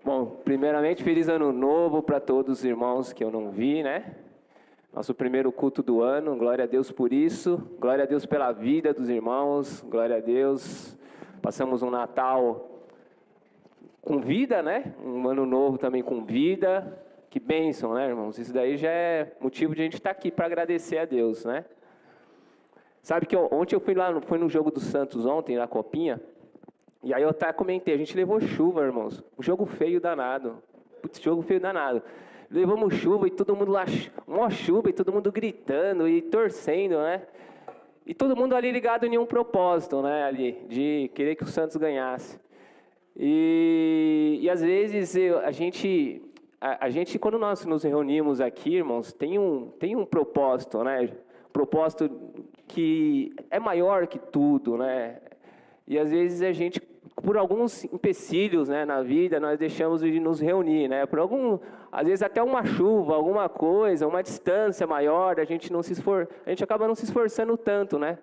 Bom, primeiramente, feliz ano novo para todos os irmãos que eu não vi, né? Nosso primeiro culto do ano, glória a Deus por isso, glória a Deus pela vida dos irmãos, glória a Deus. Passamos um Natal com vida, né? Um ano novo também com vida. Que bênção, né, irmãos? Isso daí já é motivo de a gente estar aqui para agradecer a Deus, né? Sabe que ontem eu fui no jogo do Santos ontem, na Copinha, e aí eu até comentei, a gente levou chuva, irmãos. Um jogo feio danado. Putz, jogo feio danado. Levamos chuva e todo mundo lá, uma chuva e todo mundo gritando e torcendo, né? E todo mundo ali ligado em um propósito, né? Ali, de querer que o Santos ganhasse. E às vezes a gente, quando nós nos reunimos aqui, irmãos, tem um propósito, né? Propósito que é maior que tudo, né? E às vezes a gente, por alguns empecilhos, né, na vida, nós deixamos de nos reunir, né? Às vezes até uma chuva, alguma coisa, uma distância maior, a gente acaba não se esforçando tanto, né?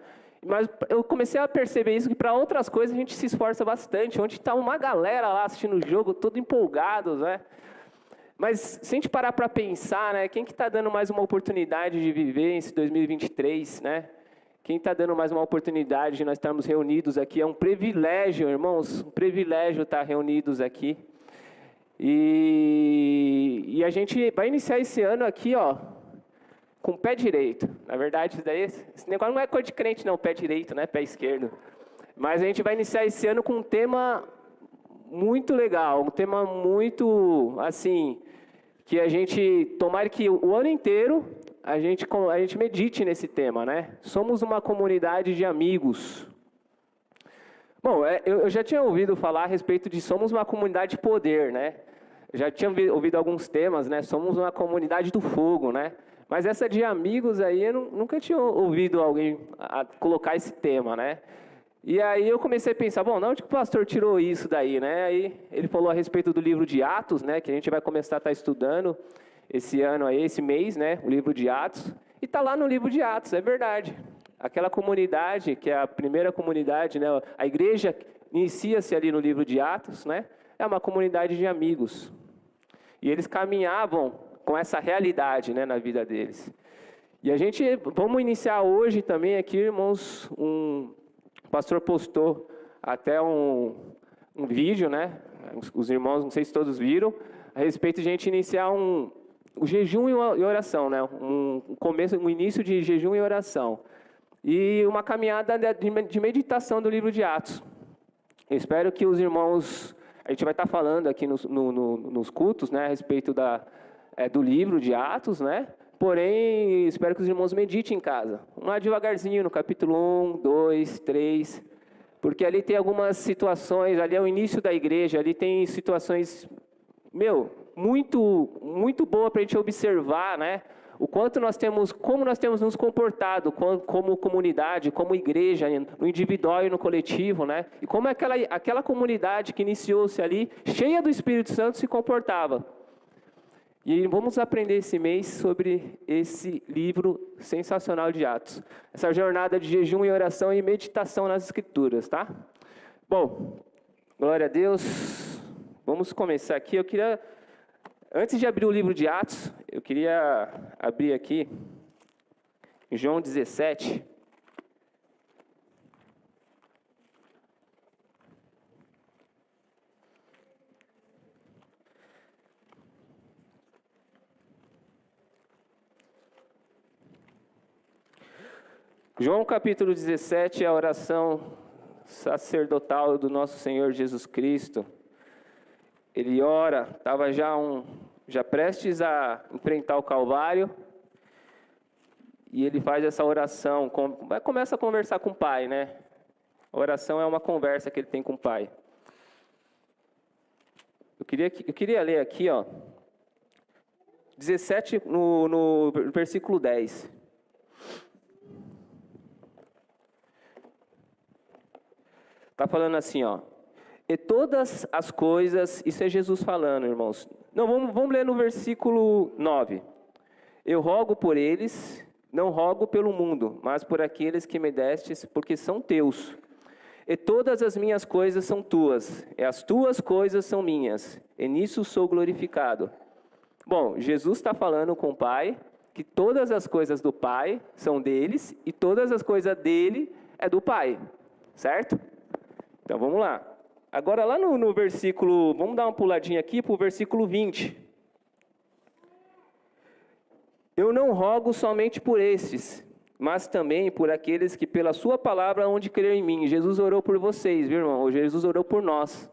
Mas eu comecei a perceber isso, que para outras coisas a gente se esforça bastante. Onde está uma galera lá assistindo o jogo, todo empolgados, né? Mas se a gente parar para pensar, né, quem que está dando mais uma oportunidade de viver esse 2023, né? Quem está dando mais uma oportunidade de nós estarmos reunidos aqui? É um privilégio, irmãos, um privilégio estar reunidos aqui. E a gente vai iniciar esse ano aqui, ó, com o pé direito. Na verdade, esse negócio não é coisa de crente, não, pé direito, né, pé esquerdo. Mas a gente vai iniciar esse ano com um tema muito legal, um tema muito, assim, que a gente, tomara que o ano inteiro a gente medite nesse tema, né? Somos uma comunidade de amigos. Bom, eu já tinha ouvido falar a respeito de somos uma comunidade de poder, né? Já tinha ouvido alguns temas, né? Somos uma comunidade do fogo, né? Mas essa de amigos aí, eu nunca tinha ouvido alguém colocar esse tema, né? E aí eu comecei a pensar, bom, de onde que o pastor tirou isso daí, né? Aí ele falou a respeito do livro de Atos, né? Que a gente vai começar a estar estudando esse ano aí, esse mês, né? O livro de Atos. E está lá no livro de Atos, é verdade. Aquela comunidade, que é a primeira comunidade, né? A igreja inicia-se ali no livro de Atos, né? É uma comunidade de amigos. E eles caminhavam com essa realidade, né, na vida deles. E vamos iniciar hoje também aqui, irmãos, o pastor postou até um vídeo, né? Os irmãos, não sei se todos viram, a respeito de a gente iniciar o jejum e oração, né? Um início de jejum e oração. E uma caminhada de meditação do livro de Atos. Eu espero que os irmãos, a gente vai estar falando aqui nos cultos, né? A respeito do livro de Atos, né? Porém, espero que os irmãos meditem em casa. Vamos lá devagarzinho, no capítulo 1, 2, 3. Porque ali tem algumas situações, ali é o início da igreja, ali tem situações, muito, muito boa para a gente observar, né? O quanto como nós temos nos comportado como comunidade, como igreja, no individual e no coletivo, né? E como aquela comunidade que iniciou-se ali, cheia do Espírito Santo, se comportava. E vamos aprender esse mês sobre esse livro sensacional de Atos. Essa jornada de jejum e oração e meditação nas Escrituras, tá? Bom, glória a Deus. Vamos começar aqui. Antes de abrir o livro de Atos, eu queria abrir aqui em João 17. João capítulo 17 é a oração sacerdotal do nosso Senhor Jesus Cristo. Ele ora, estava já prestes a enfrentar o Calvário, e ele faz essa oração, começa a conversar com o Pai, né? A oração é uma conversa que ele tem com o Pai. Eu queria ler aqui, ó, 17 no versículo 10. Está falando assim, ó. E todas as coisas, isso é Jesus falando, irmãos. Não, vamos ler no versículo 9. Eu rogo por eles, não rogo pelo mundo, mas por aqueles que me destes, porque são teus. e todas as minhas coisas são tuas, e as tuas coisas são minhas, e nisso sou glorificado. Bom, Jesus está falando com o Pai, que todas as coisas do Pai são deles, e todas as coisas dele é do Pai, certo? Então vamos lá. Agora lá no versículo, vamos dar uma puladinha aqui para o versículo 20. Eu não rogo somente por estes, mas também por aqueles que pela sua palavra hão de crer em mim. Jesus orou por vocês, viu, irmão? Jesus orou por nós.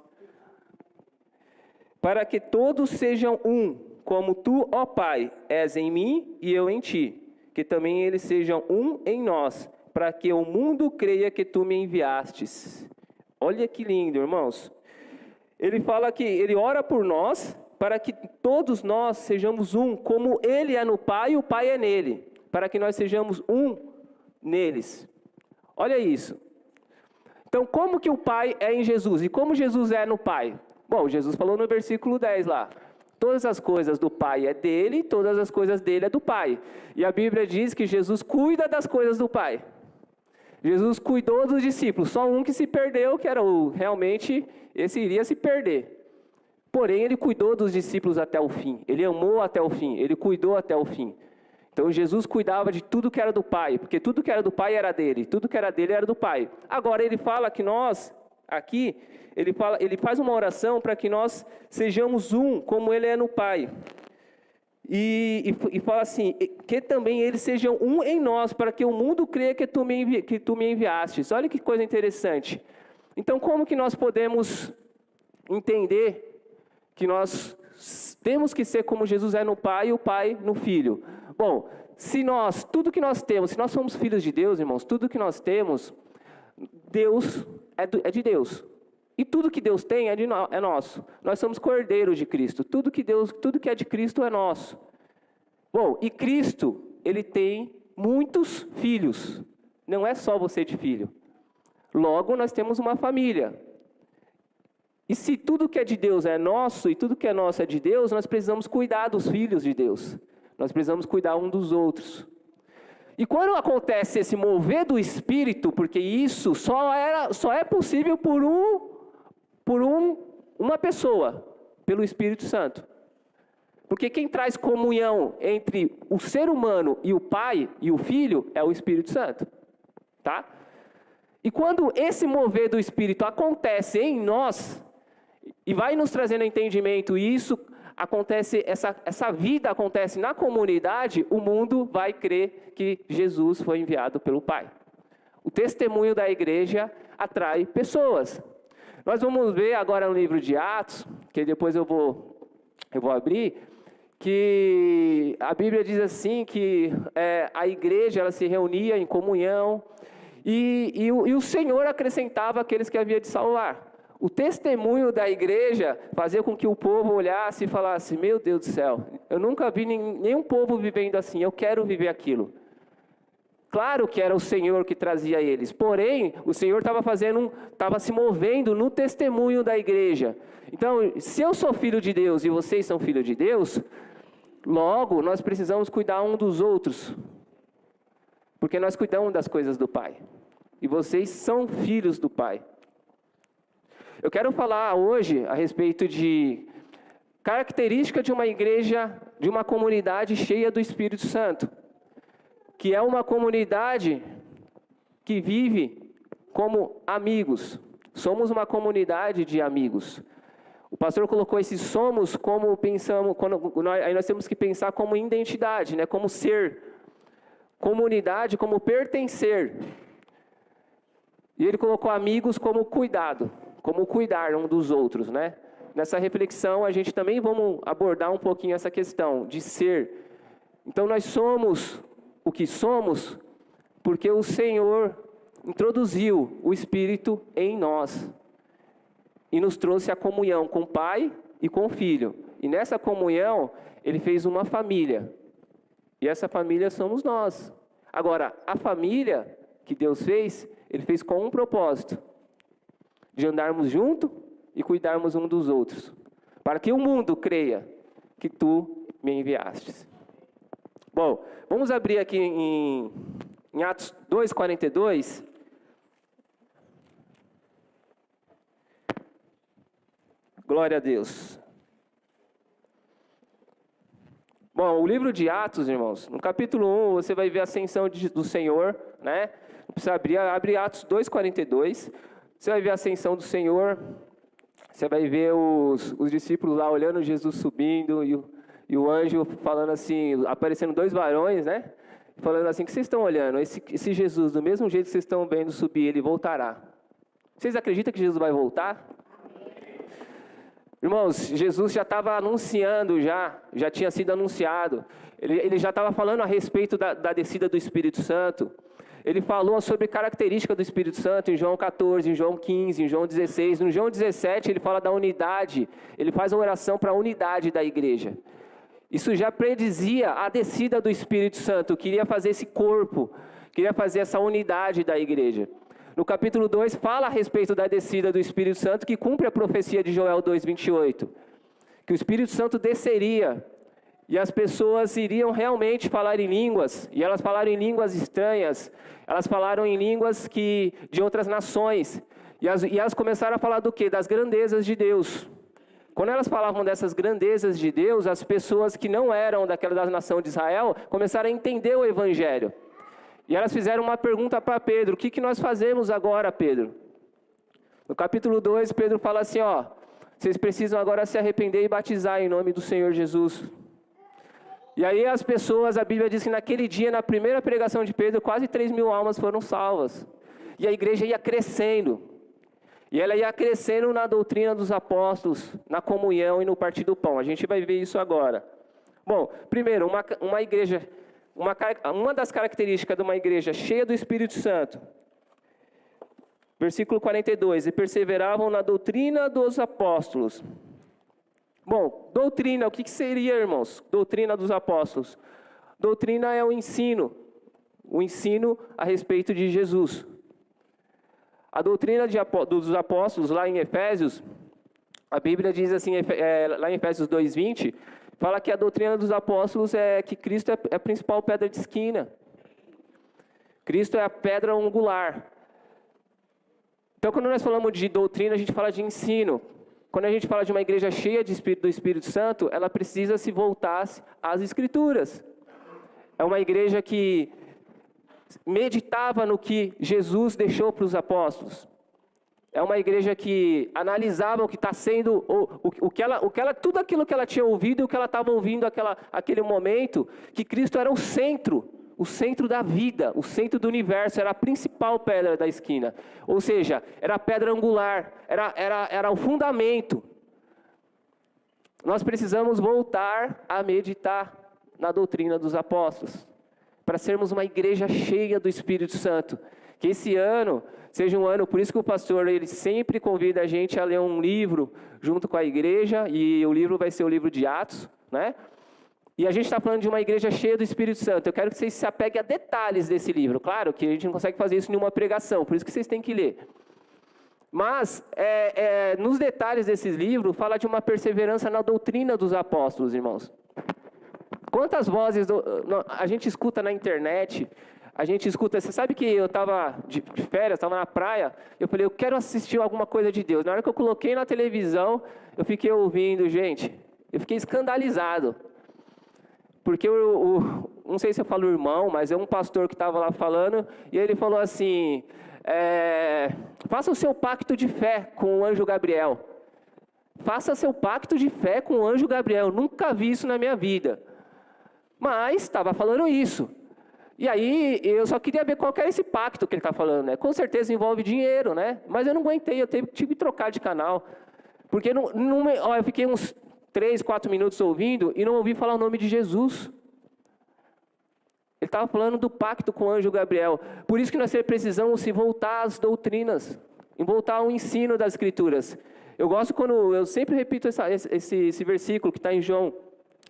Para que todos sejam um, como tu, ó Pai, és em mim e eu em ti. Que também eles sejam um em nós, para que o mundo creia que tu me enviastes. Olha que lindo, irmãos. Ele fala que ele ora por nós, para que todos nós sejamos um, como ele é no Pai e o Pai é nele. Para que nós sejamos um neles. Olha isso. Então, como que o Pai é em Jesus? E como Jesus é no Pai? Bom, Jesus falou no versículo 10 lá. Todas as coisas do Pai é dele, todas as coisas dele é do Pai. E a Bíblia diz que Jesus cuida das coisas do Pai. Jesus cuidou dos discípulos, só um que se perdeu, que era realmente, esse iria se perder. Porém, ele cuidou dos discípulos até o fim, ele amou até o fim, ele cuidou até o fim. Então, Jesus cuidava de tudo que era do Pai, porque tudo que era do Pai era dele, tudo que era dele era do Pai. Agora, ele fala que nós, aqui, ele faz uma oração para que nós sejamos um, como ele é no Pai. E fala assim, que também eles sejam um em nós, para que o mundo creia que tu me enviastes. Olha que coisa interessante. Então, como que nós podemos entender que nós temos que ser como Jesus é no Pai e o Pai no Filho? Bom, tudo que nós temos, se nós somos filhos de Deus, irmãos, tudo que nós temos, Deus é de Deus. E tudo que Deus tem é nosso. Nós somos cordeiros de Cristo. Tudo que é de Cristo é nosso. Bom, e Cristo, ele tem muitos filhos. Não é só você de filho. Logo, nós temos uma família. E se tudo que é de Deus é nosso, e tudo que é nosso é de Deus, nós precisamos cuidar dos filhos de Deus. Nós precisamos cuidar um dos outros. E quando acontece esse mover do Espírito, porque isso só é possível por uma pessoa, pelo Espírito Santo. Porque quem traz comunhão entre o ser humano e o Pai e o Filho é o Espírito Santo. Tá? E quando esse mover do Espírito acontece em nós, e vai nos trazendo entendimento, e isso acontece, essa vida acontece na comunidade, o mundo vai crer que Jesus foi enviado pelo Pai. O testemunho da igreja atrai pessoas. Nós vamos ver agora no livro de Atos, que depois eu vou abrir, que a Bíblia diz assim, que a igreja ela se reunia em comunhão, e o Senhor acrescentava aqueles que havia de salvar. O testemunho da igreja fazia com que o povo olhasse e falasse, meu Deus do céu, eu nunca vi nenhum povo vivendo assim, eu quero viver aquilo. Claro que era o Senhor que trazia eles, porém, o Senhor estava se movendo no testemunho da igreja. Então, se eu sou filho de Deus e vocês são filhos de Deus, logo nós precisamos cuidar um dos outros. Porque nós cuidamos das coisas do Pai. E vocês são filhos do Pai. Eu quero falar hoje a respeito de característica de uma igreja, de uma comunidade cheia do Espírito Santo. Que é uma comunidade que vive como amigos. Somos uma comunidade de amigos. O pastor colocou esse somos como pensamos, aí nós temos que pensar como identidade, né? Como ser. Comunidade como pertencer. E ele colocou amigos como cuidado, como cuidar um dos outros, né? Nessa reflexão a gente também vamos abordar um pouquinho essa questão de ser. Então nós somos o que somos porque o Senhor introduziu o Espírito em nós e nos trouxe a comunhão com o Pai e com o Filho. E nessa comunhão Ele fez uma família. E essa família somos nós. Agora, a família que Deus fez, Ele fez com um propósito. De andarmos junto e cuidarmos um dos outros. Para que o mundo creia que Tu me enviastes. Bom, vamos abrir aqui em Atos 2:42. Glória a Deus. Bom, o livro de Atos, irmãos, no capítulo 1, você vai ver a ascensão do Senhor, né? Não precisa abrir, abre Atos 2,42. Você vai ver a ascensão do Senhor, você vai ver os discípulos lá olhando Jesus subindo e o anjo falando assim, aparecendo dois varões, né? Falando assim, o que vocês estão olhando? Esse Jesus, do mesmo jeito que vocês estão vendo subir, ele voltará. Vocês acreditam que Jesus vai voltar? Irmãos, Jesus já estava anunciando, já tinha sido anunciado. Ele já estava falando a respeito da descida do Espírito Santo. Ele falou sobre característica do Espírito Santo em João 14, em João 15, em João 16. No João 17, ele fala da unidade. Ele faz uma oração para a unidade da igreja. Isso já predizia a descida do Espírito Santo. Queria fazer esse corpo, queria fazer essa unidade da igreja. No capítulo 2, fala a respeito da descida do Espírito Santo, que cumpre a profecia de Joel 2,28. Que o Espírito Santo desceria, e as pessoas iriam realmente falar em línguas, e elas falaram em línguas estranhas, elas falaram em línguas de outras nações, e elas começaram a falar do quê? Das grandezas de Deus. Quando elas falavam dessas grandezas de Deus, as pessoas que não eram da nação de Israel, começaram a entender o Evangelho. E elas fizeram uma pergunta para Pedro: o que nós fazemos agora, Pedro? No capítulo 2, Pedro fala assim, vocês precisam agora se arrepender e batizar em nome do Senhor Jesus. E aí as pessoas, a Bíblia diz que naquele dia, na primeira pregação de Pedro, quase 3.000 almas foram salvas. E a igreja ia crescendo. E ela ia crescendo na doutrina dos apóstolos, na comunhão e no partir do pão. A gente vai ver isso agora. Bom, primeiro, uma igreja... Uma das características de uma igreja cheia do Espírito Santo, versículo 42, e perseveravam na doutrina dos apóstolos. Bom, doutrina, o que seria, irmãos? Doutrina dos apóstolos. Doutrina é o ensino a respeito de Jesus. A doutrina dos apóstolos, lá em Efésios, a Bíblia diz assim, lá em Efésios 2,20, fala que a doutrina dos apóstolos é que Cristo é a principal pedra de esquina. Cristo é a pedra angular. Então, quando nós falamos de doutrina, a gente fala de ensino. Quando a gente fala de uma igreja cheia do Espírito Santo, ela precisa se voltar às Escrituras. É uma igreja que meditava no que Jesus deixou para os apóstolos. É uma igreja que analisava o que está sendo, tudo aquilo que ela tinha ouvido e o que ela estava ouvindo aquele momento, que Cristo era o centro da vida, o centro do universo, era a principal pedra da esquina. Ou seja, era a pedra angular, era o fundamento. Nós precisamos voltar a meditar na doutrina dos apóstolos, para sermos uma igreja cheia do Espírito Santo. Que esse ano seja um ano, por isso que o pastor ele sempre convida a gente a ler um livro junto com a igreja, e o livro vai ser o livro de Atos, né? E a gente está falando de uma igreja cheia do Espírito Santo. Eu quero que vocês se apeguem a detalhes desse livro. Claro que a gente não consegue fazer isso em uma pregação, por isso que vocês têm que ler. Mas, nos detalhes desses livros, fala de uma perseverança na doutrina dos apóstolos, irmãos. Quantas vozes a gente escuta na internet, a gente escuta... Você sabe que eu estava de férias, estava na praia, eu falei, eu quero assistir alguma coisa de Deus. Na hora que eu coloquei na televisão, eu fiquei ouvindo, gente, eu fiquei escandalizado. Porque não sei se eu falo irmão, mas é um pastor que estava lá falando, e ele falou assim, faça o seu pacto de fé com o anjo Gabriel. Faça seu pacto de fé com o anjo Gabriel. Nunca vi isso na minha vida. Mas estava falando isso. E aí eu só queria ver qual que era esse pacto que ele está falando, né? Com certeza envolve dinheiro, né? Mas eu não aguentei, eu tive que trocar de canal. Porque eu fiquei uns 3, 4 minutos ouvindo e não ouvi falar o nome de Jesus. Ele estava falando do pacto com o anjo Gabriel. Por isso que nós precisamos se voltar às doutrinas, em voltar ao ensino das Escrituras. Eu gosto quando, eu sempre repito esse versículo que está em João,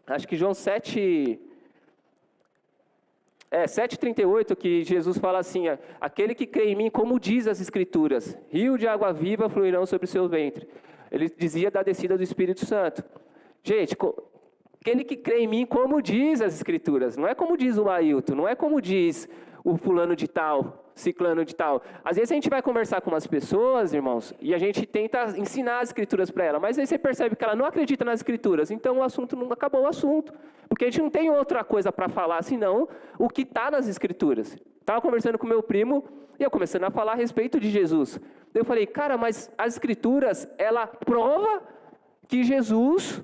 acho que João 7,38, que Jesus fala assim, aquele que crê em mim, como diz as Escrituras, rio de água viva fluirão sobre o seu ventre. Ele dizia da descida do Espírito Santo. Gente, aquele que crê em mim, como diz as Escrituras, não é como diz o Ailton, não é como diz o fulano de tal, ciclano de tal. Às vezes a gente vai conversar com umas pessoas, irmãos, e a gente tenta ensinar as escrituras para ela, mas aí você percebe que ela não acredita nas escrituras, então o assunto não acabou o assunto, porque a gente não tem outra coisa para falar senão o que está nas escrituras. Estava conversando com meu primo e eu começando a falar a respeito de Jesus. Eu falei, cara, mas as escrituras, ela prova que Jesus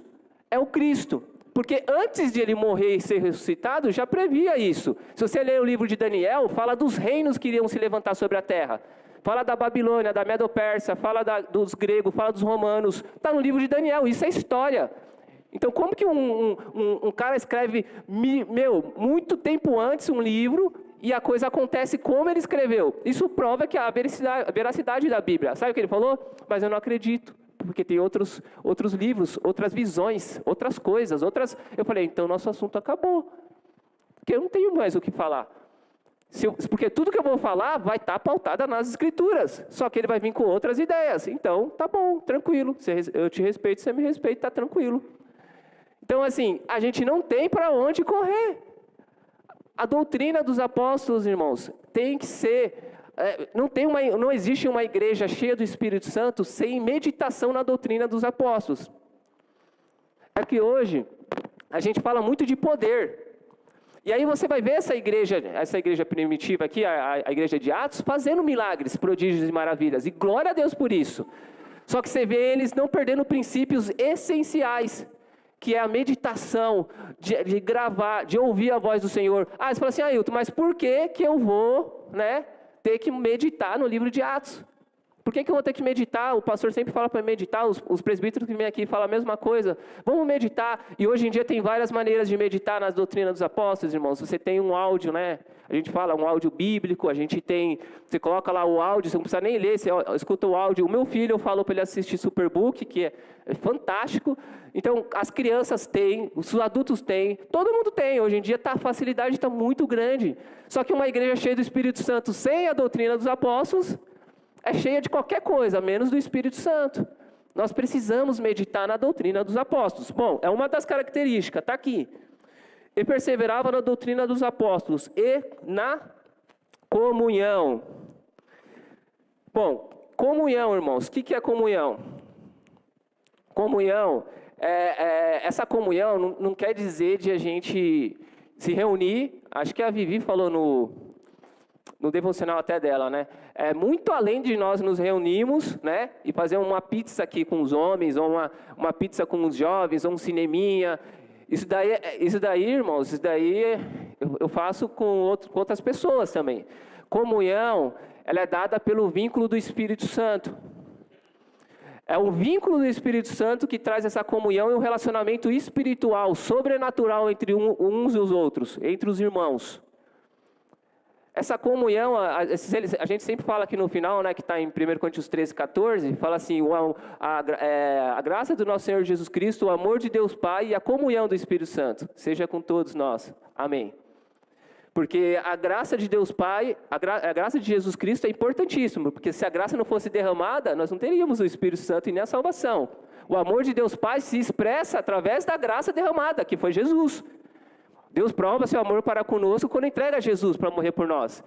é o Cristo. Porque antes de ele morrer e ser ressuscitado, já previa isso. Se você ler o livro de Daniel, fala dos reinos que iriam se levantar sobre a terra. Fala da Babilônia, da Medo-Pérsia, fala dos gregos, fala dos romanos. Está no livro de Daniel, isso é história. Então como que um cara escreve, muito tempo antes um livro e a coisa acontece como ele escreveu? Isso prova que a veracidade da Bíblia. Sabe o que ele falou? Mas eu não acredito. Porque tem outros livros, outras visões, outras coisas, Eu falei, então nosso assunto acabou. Porque eu não tenho mais o que falar. Porque tudo que eu vou falar vai estar pautada nas escrituras. Só que ele vai vir com outras ideias. Então, tá bom, tranquilo. Eu te respeito, você me respeita, tá tranquilo. Então, assim, a gente não tem para onde correr. A doutrina dos apóstolos, irmãos, tem que ser... Não existe uma igreja cheia do Espírito Santo sem meditação na doutrina dos apóstolos. É que hoje a gente fala muito de poder. E aí você vai ver essa igreja primitiva aqui, a igreja de Atos, fazendo milagres, prodígios e maravilhas. E glória a Deus por isso. Só que você vê eles não perdendo princípios essenciais, que é a meditação, de gravar, de ouvir a voz do Senhor. Você fala assim, Ailton, mas por que eu vou, ter que meditar no livro de Atos? Por que eu vou ter que meditar? O pastor sempre fala para meditar, os presbíteros que vêm aqui falam a mesma coisa. Vamos meditar. E hoje em dia tem várias maneiras de meditar nas doutrinas dos apóstolos, irmãos. Você tem um áudio, A gente fala um áudio bíblico, você coloca lá o áudio, você não precisa nem ler, você escuta o áudio. O meu filho, eu falo para ele assistir Superbook, que é fantástico. Então, as crianças têm, os adultos têm, todo mundo tem. Hoje em dia a facilidade está muito grande. Só que uma igreja cheia do Espírito Santo, sem a doutrina dos apóstolos, é cheia de qualquer coisa, menos do Espírito Santo. Nós precisamos meditar na doutrina dos apóstolos. Bom, é uma das características, está aqui. E perseverava na doutrina dos apóstolos e na comunhão. Bom, comunhão, irmãos. O que é comunhão? Comunhão, essa comunhão não quer dizer de a gente se reunir. Acho que a Vivi falou no devocional até dela, É muito além de nós nos reunirmos, e fazer uma pizza aqui com os homens, ou uma pizza com os jovens, ou um cineminha. Isso daí, irmãos, eu faço com outras pessoas também. Comunhão, ela é dada pelo vínculo do Espírito Santo. É o vínculo do Espírito Santo que traz essa comunhão e um relacionamento espiritual, sobrenatural entre uns e os outros, entre os irmãos. Essa comunhão, a gente sempre fala aqui no final, que está em 1 Coríntios 13, 14, fala assim, a graça do nosso Senhor Jesus Cristo, o amor de Deus Pai e a comunhão do Espírito Santo, seja com todos nós. Amém. Porque a graça de Deus Pai, a graça de Jesus Cristo é importantíssima, porque se a graça não fosse derramada, nós não teríamos o Espírito Santo e nem a salvação. O amor de Deus Pai se expressa através da graça derramada, que foi Jesus. Deus prova seu amor para conosco quando entrega Jesus para morrer por nós.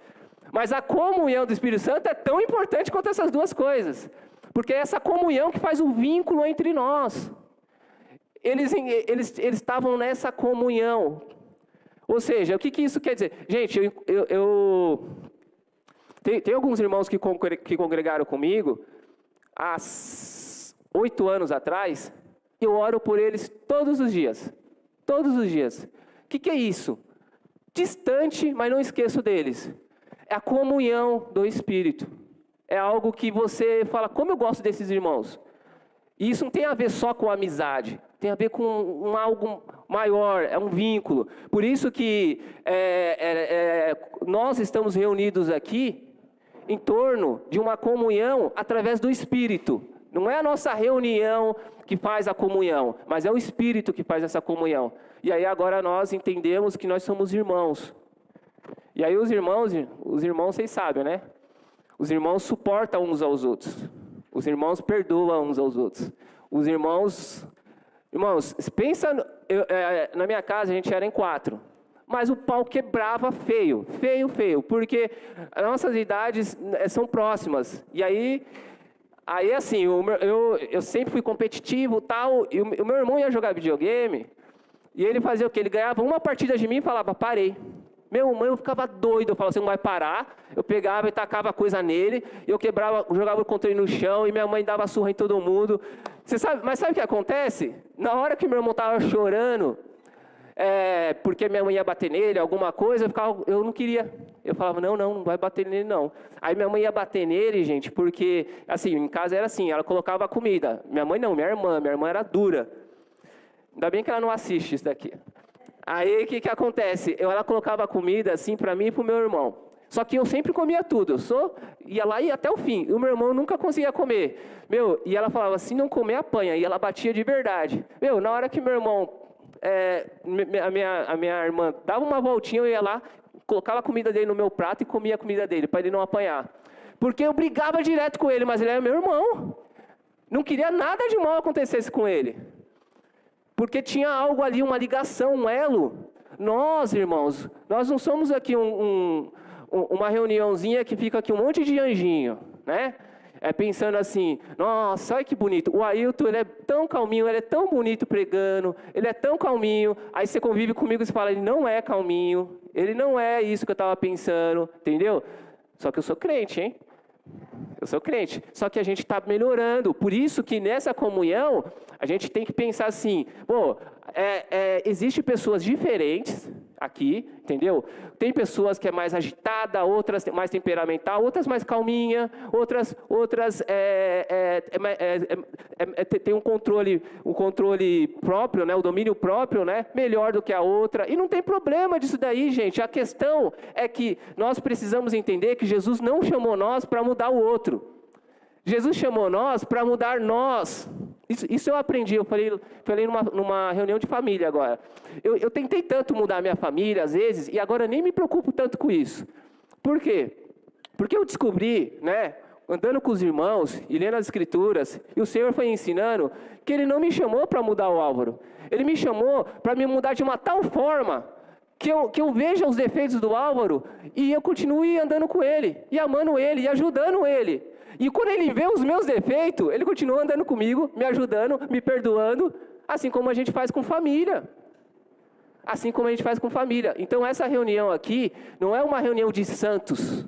Mas a comunhão do Espírito Santo é tão importante quanto essas duas coisas. Porque é essa comunhão que faz o vínculo entre nós. Eles estavam nessa comunhão. Ou seja, o que isso quer dizer? Gente, tem alguns irmãos que congregaram comigo há 8 anos atrás. Eu oro por eles todos os dias. Todos os dias. O que é isso? Distante, mas não esqueço deles. É a comunhão do Espírito. É algo que você fala, como eu gosto desses irmãos. E isso não tem a ver só com amizade. Tem a ver com algo maior, é um vínculo. Por isso que nós estamos reunidos aqui em torno de uma comunhão através do Espírito. Não é a nossa reunião que faz a comunhão, mas é o Espírito que faz essa comunhão. E aí agora nós entendemos que nós somos irmãos. E aí os irmãos, vocês sabem, Os irmãos suportam uns aos outros. Os irmãos perdoam uns aos outros. Os irmãos, pensa, na minha casa a gente era em 4. mas o pau quebrava feio, feio, feio, porque as nossas idades são próximas. E aí assim, eu sempre fui competitivo, tal, e o meu irmão ia jogar videogame, e ele fazia o quê? Ele ganhava uma partida de mim e falava, parei. Meu irmão, eu ficava doido, eu falava, você não vai parar. Eu pegava e tacava coisa nele, eu quebrava, jogava o controle no chão, e minha mãe dava surra em todo mundo. Mas sabe o que acontece? Na hora que meu irmão estava chorando, porque minha mãe ia bater nele, alguma coisa, eu não queria. Eu falava, não vai bater nele, não. Aí minha mãe ia bater nele, gente, porque, assim, em casa era assim, ela colocava comida. Minha mãe não, minha irmã era dura. Ainda bem que ela não assiste isso daqui. Aí, o que acontece? Ela colocava comida, assim, para mim e para o meu irmão. Só que eu sempre comia tudo. Ia lá e ia até o fim. E o meu irmão nunca conseguia comer. E ela falava, se não comer, apanha. E ela batia de verdade. Na hora que meu irmão... a minha irmã dava uma voltinha, eu ia lá, colocava a comida dele no meu prato e comia a comida dele, para ele não apanhar. Porque eu brigava direto com ele, mas ele era meu irmão. Não queria nada de mal acontecesse com ele. Porque tinha algo ali, uma ligação, um elo. Nós, irmãos, nós não somos aqui uma reuniãozinha que fica aqui um monte de anjinho, né? Pensando assim, nossa, olha que bonito. O Ailton, ele é tão calminho, ele é tão bonito pregando, ele é tão calminho. Aí você convive comigo e você fala, ele não é calminho, ele não é isso que eu estava pensando, entendeu? Só que eu sou crente, hein? Eu sou crente. Só que a gente está melhorando. Por isso que nessa comunhão, a gente tem que pensar assim, existem pessoas diferentes aqui, entendeu? Tem pessoas que é mais agitada, outras mais temperamental, outras mais calminha, outras tem um controle próprio, né? O domínio próprio, né? Melhor do que a outra. E não tem problema disso daí, gente. A questão é que nós precisamos entender que Jesus não chamou nós para mudar o outro. Jesus chamou nós para mudar nós. Isso eu aprendi, eu falei numa reunião de família agora. Eu tentei tanto mudar a minha família, às vezes, e agora nem me preocupo tanto com isso. Por quê? Porque eu descobri, né, andando com os irmãos e lendo as Escrituras, e o Senhor foi ensinando, que Ele não me chamou para mudar o Álvaro. Ele me chamou para me mudar de uma tal forma que eu veja os defeitos do Álvaro e eu continue andando com ele, e amando ele, e ajudando ele. E quando ele vê os meus defeitos, ele continua andando comigo, me ajudando, me perdoando, assim como a gente faz com família. Assim como a gente faz com família. Então essa reunião aqui não é uma reunião de santos,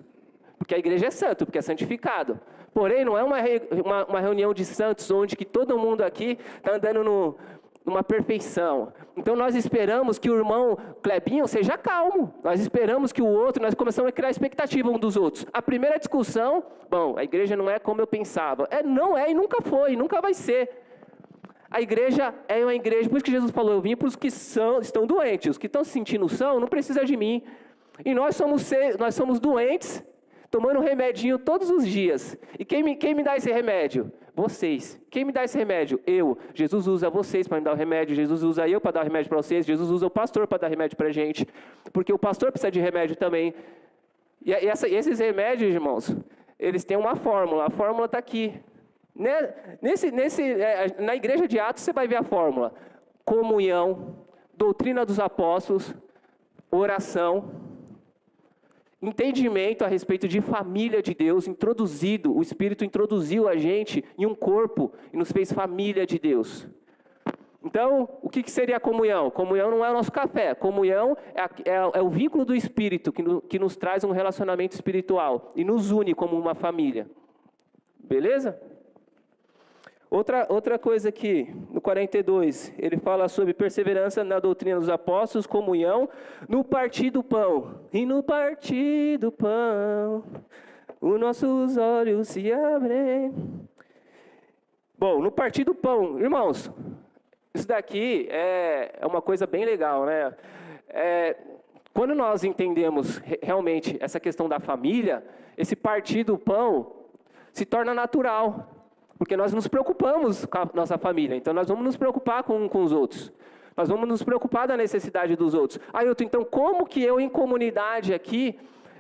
porque a igreja é santo, porque é santificado. Porém, não é uma reunião de santos onde que todo mundo aqui está andando numa perfeição. Então nós esperamos que o irmão Clebinho seja calmo. Nós esperamos que o outro, nós começamos a criar expectativa um dos outros. A primeira discussão, a igreja não é como eu pensava. Não é e nunca foi, e nunca vai ser. A igreja é uma igreja, por isso que Jesus falou, eu vim para os que estão doentes. Os que estão se sentindo são, não precisa de mim. E nós somos doentes, tomando remedinho todos os dias. E quem me dá esse remédio? Vocês. Quem me dá esse remédio? Eu. Jesus usa vocês para me dar o remédio. Jesus usa eu para dar o remédio para vocês. Jesus usa o pastor para dar remédio para a gente. Porque o pastor precisa de remédio também. E esses remédios, irmãos, eles têm uma fórmula. A fórmula está aqui. Na igreja de Atos você vai ver a fórmula. Comunhão, doutrina dos apóstolos, oração, entendimento a respeito de família de Deus, o Espírito introduziu a gente em um corpo e nos fez família de Deus. Então, o que seria a comunhão? Comunhão não é o nosso café, comunhão é o vínculo do Espírito que nos traz um relacionamento espiritual e nos une como uma família. Beleza? Outra coisa aqui, no 42, ele fala sobre perseverança na doutrina dos apóstolos, comunhão, no partir do pão. E no partir do pão, os nossos olhos se abrem. Bom, no partir do pão, irmãos, isso daqui é uma coisa bem legal, né? Quando nós entendemos realmente essa questão da família, esse partir do pão se torna natural. Porque nós nos preocupamos com a nossa família, então nós vamos nos preocupar com os outros. Nós vamos nos preocupar da necessidade dos outros. Ailton, então como que eu em comunidade aqui,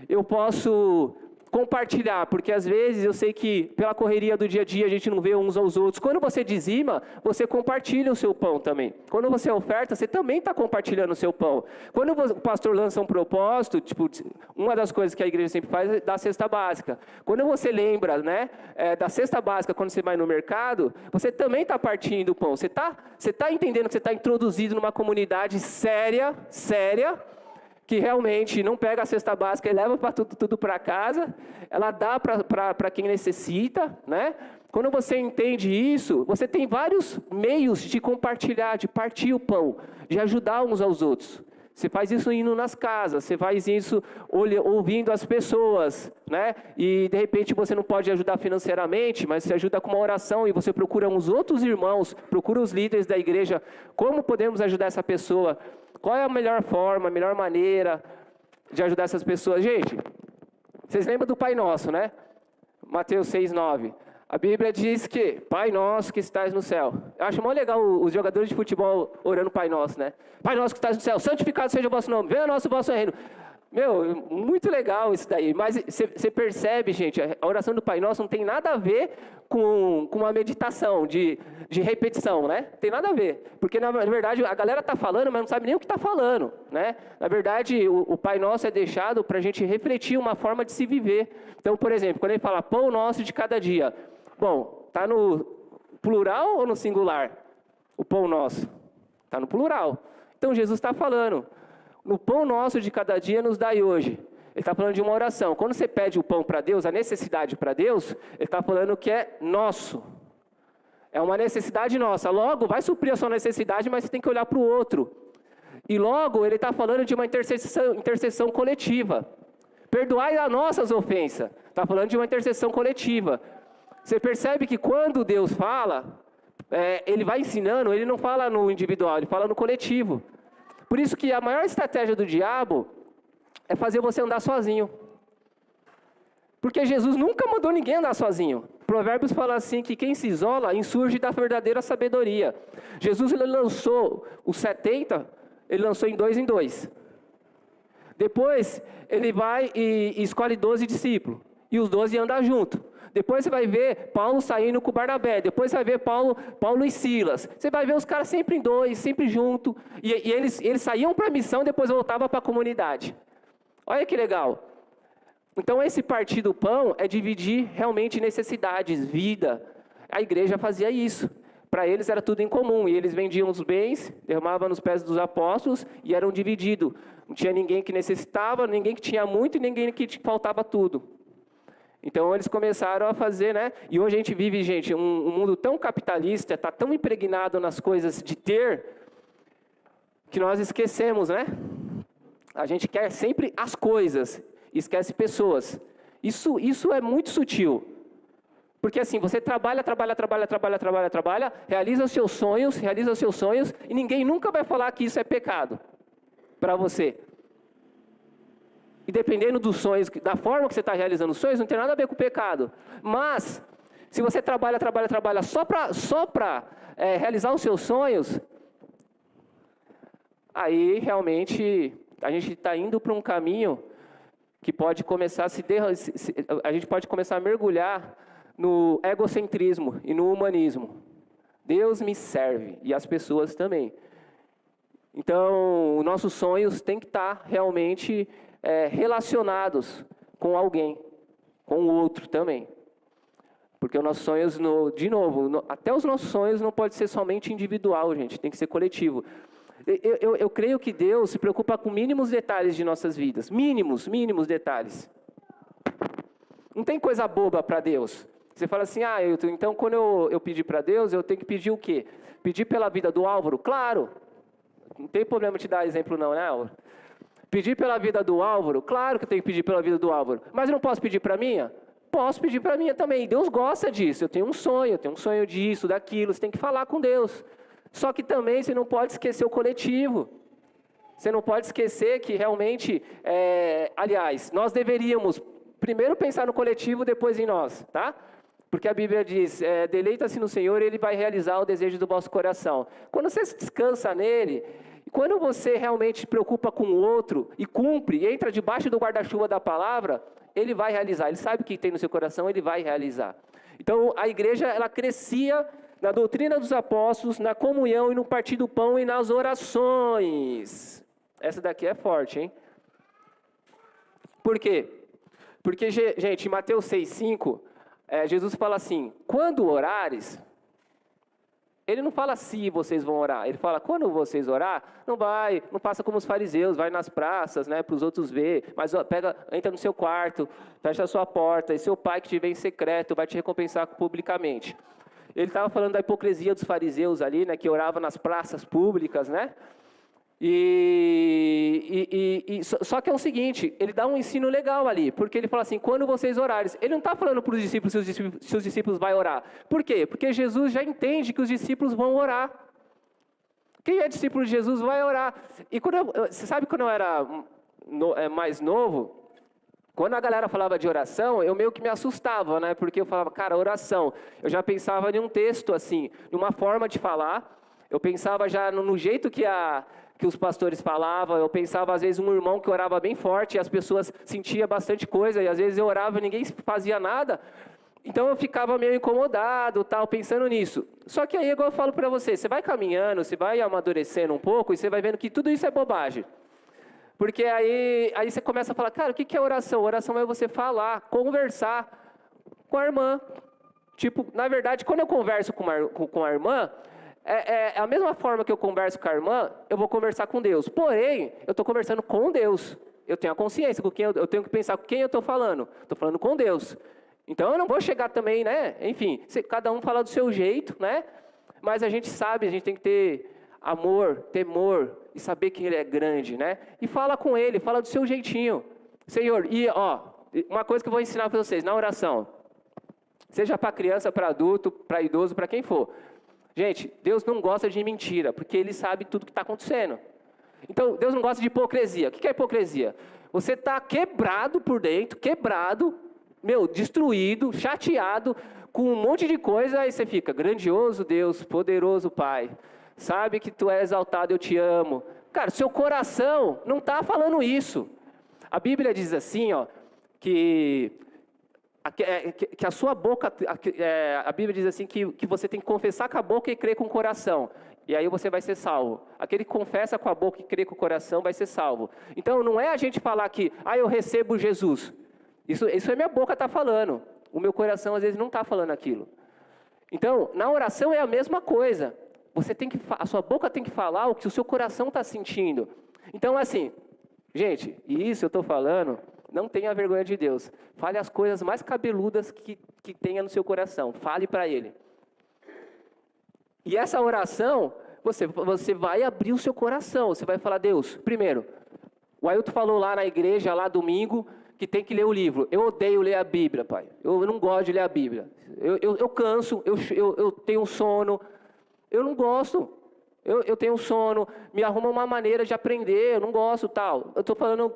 eu posso compartilhar, porque às vezes eu sei que pela correria do dia a dia a gente não vê uns aos outros. Quando você dizima, você compartilha o seu pão também. Quando você oferta, você também está compartilhando o seu pão. Quando o pastor lança um propósito, tipo, uma das coisas que a igreja sempre faz é dar cesta básica. Quando você lembra, né, da cesta básica quando você vai no mercado, você também está partindo o pão. Você tá entendendo que você está introduzido numa comunidade séria, que realmente não pega a cesta básica e leva tudo para casa, ela dá para quem necessita, né? Quando você entende isso, você tem vários meios de compartilhar, de partir o pão, de ajudar uns aos outros. Você faz isso indo nas casas, você faz isso ouvindo as pessoas, né? E de repente você não pode ajudar financeiramente, mas você ajuda com uma oração e você procura uns outros irmãos, procura os líderes da igreja, como podemos ajudar essa pessoa? Qual é a melhor forma, a melhor maneira de ajudar essas pessoas? Gente, vocês lembram do Pai Nosso, né? Mateus 6:9. A Bíblia diz que, Pai Nosso que estás no céu. Eu acho muito legal os jogadores de futebol orando Pai Nosso, né? Pai Nosso que estás no céu, santificado seja o vosso nome, venha o vosso reino. Meu, muito legal isso daí. Mas você percebe, gente, a oração do Pai Nosso não tem nada a ver com uma meditação de repetição, né? Tem nada a ver. Porque, na verdade, a galera está falando, mas não sabe nem o que está falando, né? Na verdade, o Pai Nosso é deixado para a gente refletir uma forma de se viver. Então, por exemplo, quando ele fala pão nosso de cada dia, bom, está no plural ou no singular? O pão nosso. Está no plural. Então, Jesus está falando, no pão nosso de cada dia nos dai hoje. Ele está falando de uma oração. Quando você pede o pão para Deus, a necessidade para Deus, ele está falando que é nosso. É uma necessidade nossa. Logo, vai suprir a sua necessidade, mas você tem que olhar para o outro. E logo, ele está falando de uma intercessão coletiva. Perdoai as nossas ofensas. Está falando de uma intercessão coletiva. Você percebe que quando Deus fala, ele vai ensinando, ele não fala no individual, ele fala no coletivo. Por isso que a maior estratégia do diabo é fazer você andar sozinho. Porque Jesus nunca mandou ninguém andar sozinho. Provérbios fala assim que quem se isola insurge da verdadeira sabedoria. Jesus ele lançou os 70, ele lançou em 2. Depois ele vai e escolhe 12 discípulos. E os 12 andam junto. Depois você vai ver Paulo saindo com o Barnabé. Depois você vai ver Paulo e Silas. Você vai ver os caras sempre em 2, sempre junto. E eles saíam para a missão e depois voltavam para a comunidade. Olha que legal. Então esse partir do pão é dividir realmente necessidades, vida. A igreja fazia isso. Para eles era tudo em comum. E eles vendiam os bens, derramavam nos pés dos apóstolos e eram divididos. Não tinha ninguém que necessitava, ninguém que tinha muito e ninguém que faltava tudo. Então eles começaram a fazer, né? E hoje a gente vive, gente, um mundo tão capitalista, está tão impregnado nas coisas de ter, que nós esquecemos, né? A gente quer sempre as coisas, esquece pessoas. Isso é muito sutil. Porque assim, você trabalha, realiza seus sonhos, e ninguém nunca vai falar que isso é pecado para você. E dependendo dos sonhos, da forma que você está realizando os sonhos, não tem nada a ver com o pecado. Mas, se você trabalha só para realizar os seus sonhos, aí realmente a gente está indo para um caminho que pode começar a gente pode começar a mergulhar no egocentrismo e no humanismo. Deus me serve e as pessoas também. Então, nossos sonhos têm que estar realmente relacionados com alguém, com o outro também. Porque os nossos sonhos, até os nossos sonhos não pode ser somente individual, gente, tem que ser coletivo. Eu creio que Deus se preocupa com mínimos detalhes de nossas vidas, mínimos detalhes. Não tem coisa boba para Deus. Você fala assim, então quando eu pedir para Deus, eu tenho que pedir o quê? Pedir pela vida do Álvaro? Claro, não tem problema te dar exemplo não, né, Álvaro? Pedir pela vida do Álvaro? Claro que eu tenho que pedir pela vida do Álvaro. Mas eu não posso pedir para a minha? Posso pedir para a minha também. Deus gosta disso. Eu tenho um sonho disso, daquilo. Você tem que falar com Deus. Só que também você não pode esquecer o coletivo. Você não pode esquecer que realmente, aliás, nós deveríamos primeiro pensar no coletivo, depois em nós, tá? Porque a Bíblia diz, deleita-se no Senhor e Ele vai realizar o desejo do vosso coração. Quando você descansa nele, quando você realmente se preocupa com o outro e cumpre, e entra debaixo do guarda-chuva da palavra, Ele vai realizar. Ele sabe o que tem no seu coração, Ele vai realizar. Então, a igreja, ela crescia na doutrina dos apóstolos, na comunhão e no partir do pão e nas orações. Essa daqui é forte, hein? Por quê? Porque, gente, em Mateus 6,5, Jesus fala assim, quando orares, ele não fala se vocês vão orar, ele fala, quando vocês orar, não passa como os fariseus, vai nas praças, né, para os outros ver, mas entra no seu quarto, fecha a sua porta, e seu pai que te vê em secreto vai te recompensar publicamente. Ele estava falando da hipocrisia dos fariseus ali, né, que orava nas praças públicas, né? Só que é o seguinte, ele dá um ensino legal ali, porque ele fala assim, quando vocês orarem, ele não está falando para os discípulos se os discípulos vão orar. Por quê? Porque Jesus já entende que os discípulos vão orar. Quem é discípulo de Jesus vai orar. E você sabe quando eu era mais novo, quando a galera falava de oração, eu meio que me assustava, né? Porque eu falava, cara, oração. Eu já pensava em um texto assim, em uma forma de falar. Eu pensava já no jeito que os pastores falavam, eu pensava às vezes um irmão que orava bem forte, e as pessoas sentiam bastante coisa, e às vezes eu orava e ninguém fazia nada, então eu ficava meio incomodado, tal, pensando nisso. Só que aí, igual eu falo para você vai caminhando, você vai amadurecendo um pouco, e você vai vendo que tudo isso é bobagem. Porque aí você começa a falar, cara, o que é oração? Oração é você falar, conversar com a irmã. Tipo, na verdade, quando eu converso com a irmã, a mesma forma que eu converso com a irmã, eu vou conversar com Deus. Porém, eu estou conversando com Deus. Eu tenho a consciência com quem eu tenho que pensar com quem eu estou falando. Estou falando com Deus. Então, eu não vou chegar também, né? Enfim, cada um fala do seu jeito, né? Mas a gente sabe, a gente tem que ter amor, temor e saber que Ele é grande, né? E fala com Ele, fala do seu jeitinho. Senhor, uma coisa que eu vou ensinar para vocês, na oração. Seja para criança, para adulto, para idoso, para quem for. Gente, Deus não gosta de mentira, porque Ele sabe tudo que está acontecendo. Então, Deus não gosta de hipocrisia. O que é hipocrisia? Você está quebrado por dentro, destruído, chateado, com um monte de coisa, aí você fica, grandioso Deus, poderoso Pai, sabe que Tu és exaltado, eu te amo. Cara, seu coração não está falando isso. A Bíblia diz assim, que a sua boca, a Bíblia diz assim que você tem que confessar com a boca e crer com o coração, e aí você vai ser salvo. Aquele que confessa com a boca e crê com o coração vai ser salvo. Então não é a gente falar que, eu recebo Jesus. Isso é minha boca está falando, o meu coração às vezes não está falando aquilo. Então, na oração é a mesma coisa, a sua boca tem que falar o que o seu coração está sentindo. Então assim, gente, e isso eu estou falando... Não tenha vergonha de Deus. Fale as coisas mais cabeludas que tenha no seu coração. Fale para Ele. E essa oração, você vai abrir o seu coração. Você vai falar, Deus, primeiro, o Ailton falou lá na igreja, lá domingo, que tem que ler o livro. Eu odeio ler a Bíblia, pai. Eu não gosto de ler a Bíblia. Eu canso, eu tenho sono. Eu não gosto. Eu tenho sono. Me arruma uma maneira de aprender. Eu não gosto, tal. Eu estou falando...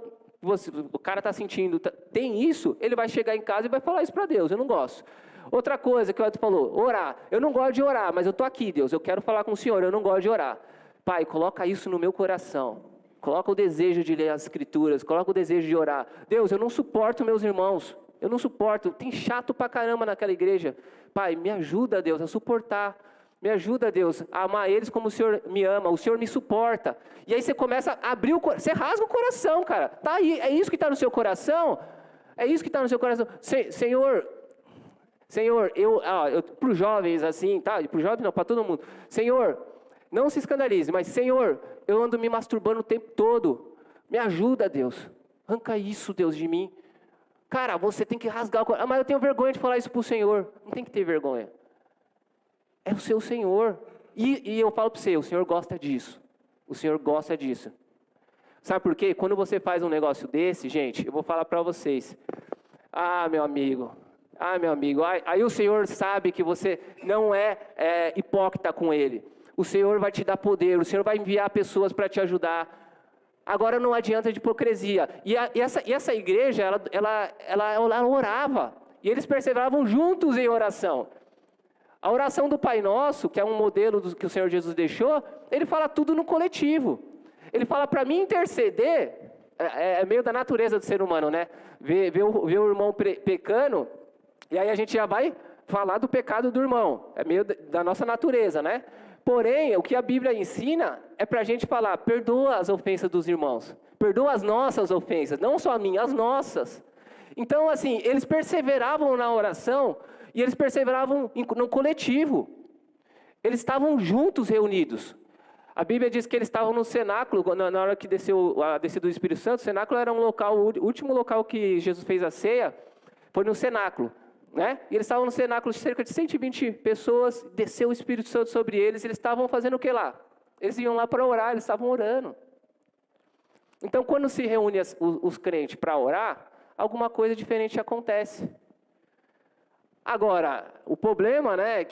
o cara está sentindo, tem isso, ele vai chegar em casa e vai falar isso para Deus, eu não gosto. Outra coisa que o Edson falou, orar. Eu não gosto de orar, mas eu estou aqui, Deus, eu quero falar com o Senhor, eu não gosto de orar. Pai, coloca isso no meu coração. Coloca o desejo de ler as Escrituras, coloca o desejo de orar. Deus, eu não suporto meus irmãos, eu não suporto, tem chato pra caramba naquela igreja. Pai, me ajuda, Deus, a suportar. Me ajuda, Deus, a amar eles como o Senhor me ama, o Senhor me suporta. E aí você começa a abrir o coração, você rasga o coração, cara. Tá aí, é isso que está no seu coração? É isso que está no seu coração. Senhor, para os jovens assim, tá? Para os jovens não, para todo mundo. Senhor, não se escandalize, mas Senhor, eu ando me masturbando o tempo todo. Me ajuda, Deus. Arranca isso, Deus, de mim. Cara, você tem que rasgar o coração. Mas eu tenho vergonha de falar isso para o Senhor. Não tem que ter vergonha. É o seu Senhor. E eu falo para você, o Senhor gosta disso. O Senhor gosta disso. Sabe por quê? Quando você faz um negócio desse, gente, eu vou falar para vocês. Meu amigo. Aí o Senhor sabe que você não é hipócrita com Ele. O Senhor vai te dar poder. O Senhor vai enviar pessoas para te ajudar. Agora não adianta de hipocrisia. E essa igreja, ela orava. E eles perseveravam juntos em oração. A oração do Pai Nosso, que é um modelo que o Senhor Jesus deixou, ele fala tudo no coletivo. Ele fala para mim interceder, é meio da natureza do ser humano, né? Ver o irmão pecando, e aí a gente já vai falar do pecado do irmão. É meio da nossa natureza, né? Porém, o que a Bíblia ensina é para a gente falar, perdoa as ofensas dos irmãos. Perdoa as nossas ofensas, não só a minha, as nossas. Então, assim, eles perseveravam na oração e eles perseveravam no coletivo. Eles estavam juntos, reunidos. A Bíblia diz que eles estavam no cenáculo, na hora que desceu a descida do Espírito Santo. O cenáculo era um local, o último local que Jesus fez a ceia, foi no cenáculo. Né? E eles estavam no cenáculo de cerca de 120 pessoas, desceu o Espírito Santo sobre eles, eles estavam fazendo o que lá? Eles iam lá para orar, eles estavam orando. Então, quando se reúne os crentes para orar, alguma coisa diferente acontece. Agora, o problema, né,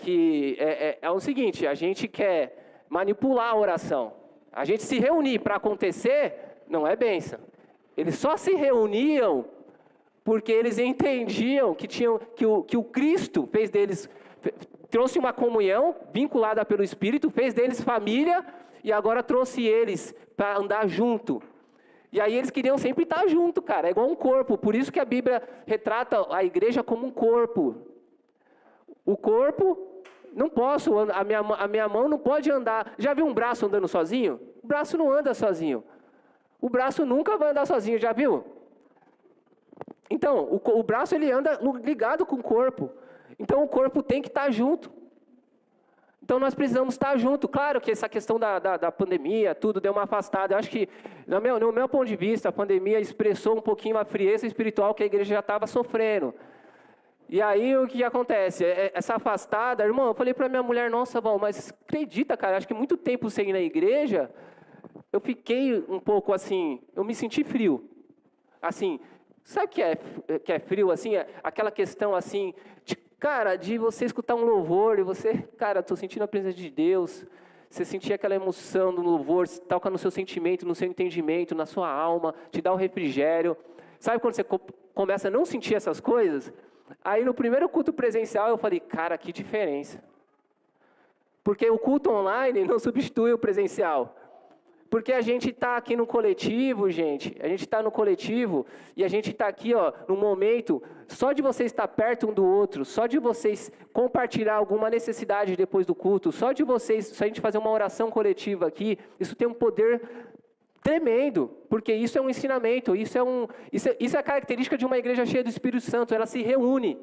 é o seguinte, a gente quer manipular a oração. A gente se reunir para acontecer, não é bênção. Eles só se reuniam porque eles entendiam que o Cristo fez deles, trouxe uma comunhão vinculada pelo Espírito, fez deles família e agora trouxe eles para andar junto. E aí eles queriam sempre estar junto, cara, é igual um corpo. Por isso que a Bíblia retrata a igreja como um corpo. O corpo, não posso, a minha mão não pode andar. Já viu um braço andando sozinho? O braço não anda sozinho. O braço nunca vai andar sozinho, já viu? Então, o braço ele anda ligado com o corpo. Então, o corpo tem que estar junto. Então, nós precisamos estar junto. Claro que essa questão da pandemia, tudo deu uma afastada. Eu acho que, no meu ponto de vista, a pandemia expressou um pouquinho a frieza espiritual que a igreja já estava sofrendo. E aí, o que acontece? Essa afastada, irmão, eu falei para minha mulher, nossa, Val, mas acredita, cara, acho que muito tempo sem ir na igreja, eu fiquei um pouco assim, eu me senti frio. Assim, sabe o que é frio, assim? Aquela questão, assim, de você escutar um louvor e você, cara, estou sentindo a presença de Deus. Você sentir aquela emoção do louvor, toca no seu sentimento, no seu entendimento, na sua alma, te dá um refrigério. Sabe quando você começa a não sentir essas coisas? Aí no primeiro culto presencial eu falei, cara, que diferença. Porque o culto online não substitui o presencial. Porque a gente está aqui no coletivo, gente. A gente está no coletivo e a gente está aqui, ó, no momento, só de vocês estar perto um do outro, só de vocês compartilhar alguma necessidade depois do culto, só de vocês, só a gente fazer uma oração coletiva aqui, isso tem um poder tremendo, porque isso é um ensinamento, isso é a característica de uma igreja cheia do Espírito Santo, ela se reúne,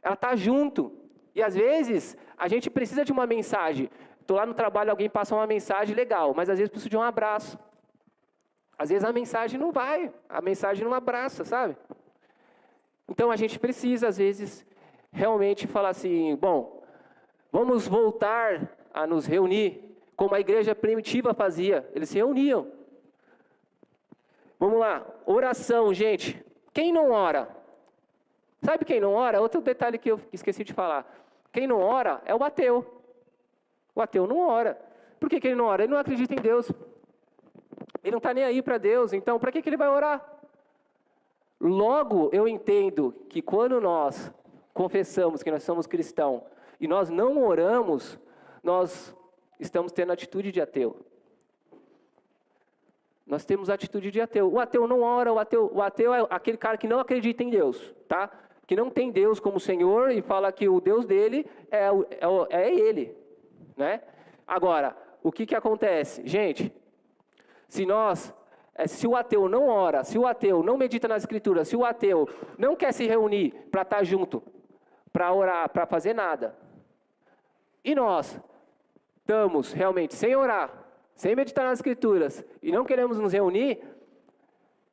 ela está junto. E às vezes a gente precisa de uma mensagem. Estou lá no trabalho, alguém passa uma mensagem legal, mas às vezes preciso de um abraço. Às vezes a mensagem não vai, a mensagem não abraça, sabe? Então a gente precisa, às vezes, realmente falar assim, bom, vamos voltar a nos reunir, como a igreja primitiva fazia, eles se reuniam. Vamos lá, oração, gente. Quem não ora? Sabe quem não ora? Outro detalhe que eu esqueci de falar. Quem não ora é o ateu. O ateu não ora. Por que ele não ora? Ele não acredita em Deus. Ele não está nem aí para Deus. Então, para que ele vai orar? Logo, eu entendo que quando nós confessamos que nós somos cristãos e nós não oramos, nós estamos tendo atitude de ateu. Nós temos atitude de ateu. O ateu não ora, o ateu é aquele cara que não acredita em Deus, tá? Que não tem Deus como Senhor e fala que o Deus dele é ele. Né? Agora, o que acontece? Gente, se o ateu não ora, se o ateu não medita nas escrituras, se o ateu não quer se reunir para estar junto, para orar, para fazer nada, e nós estamos realmente sem orar, sem meditar nas escrituras, e não queremos nos reunir,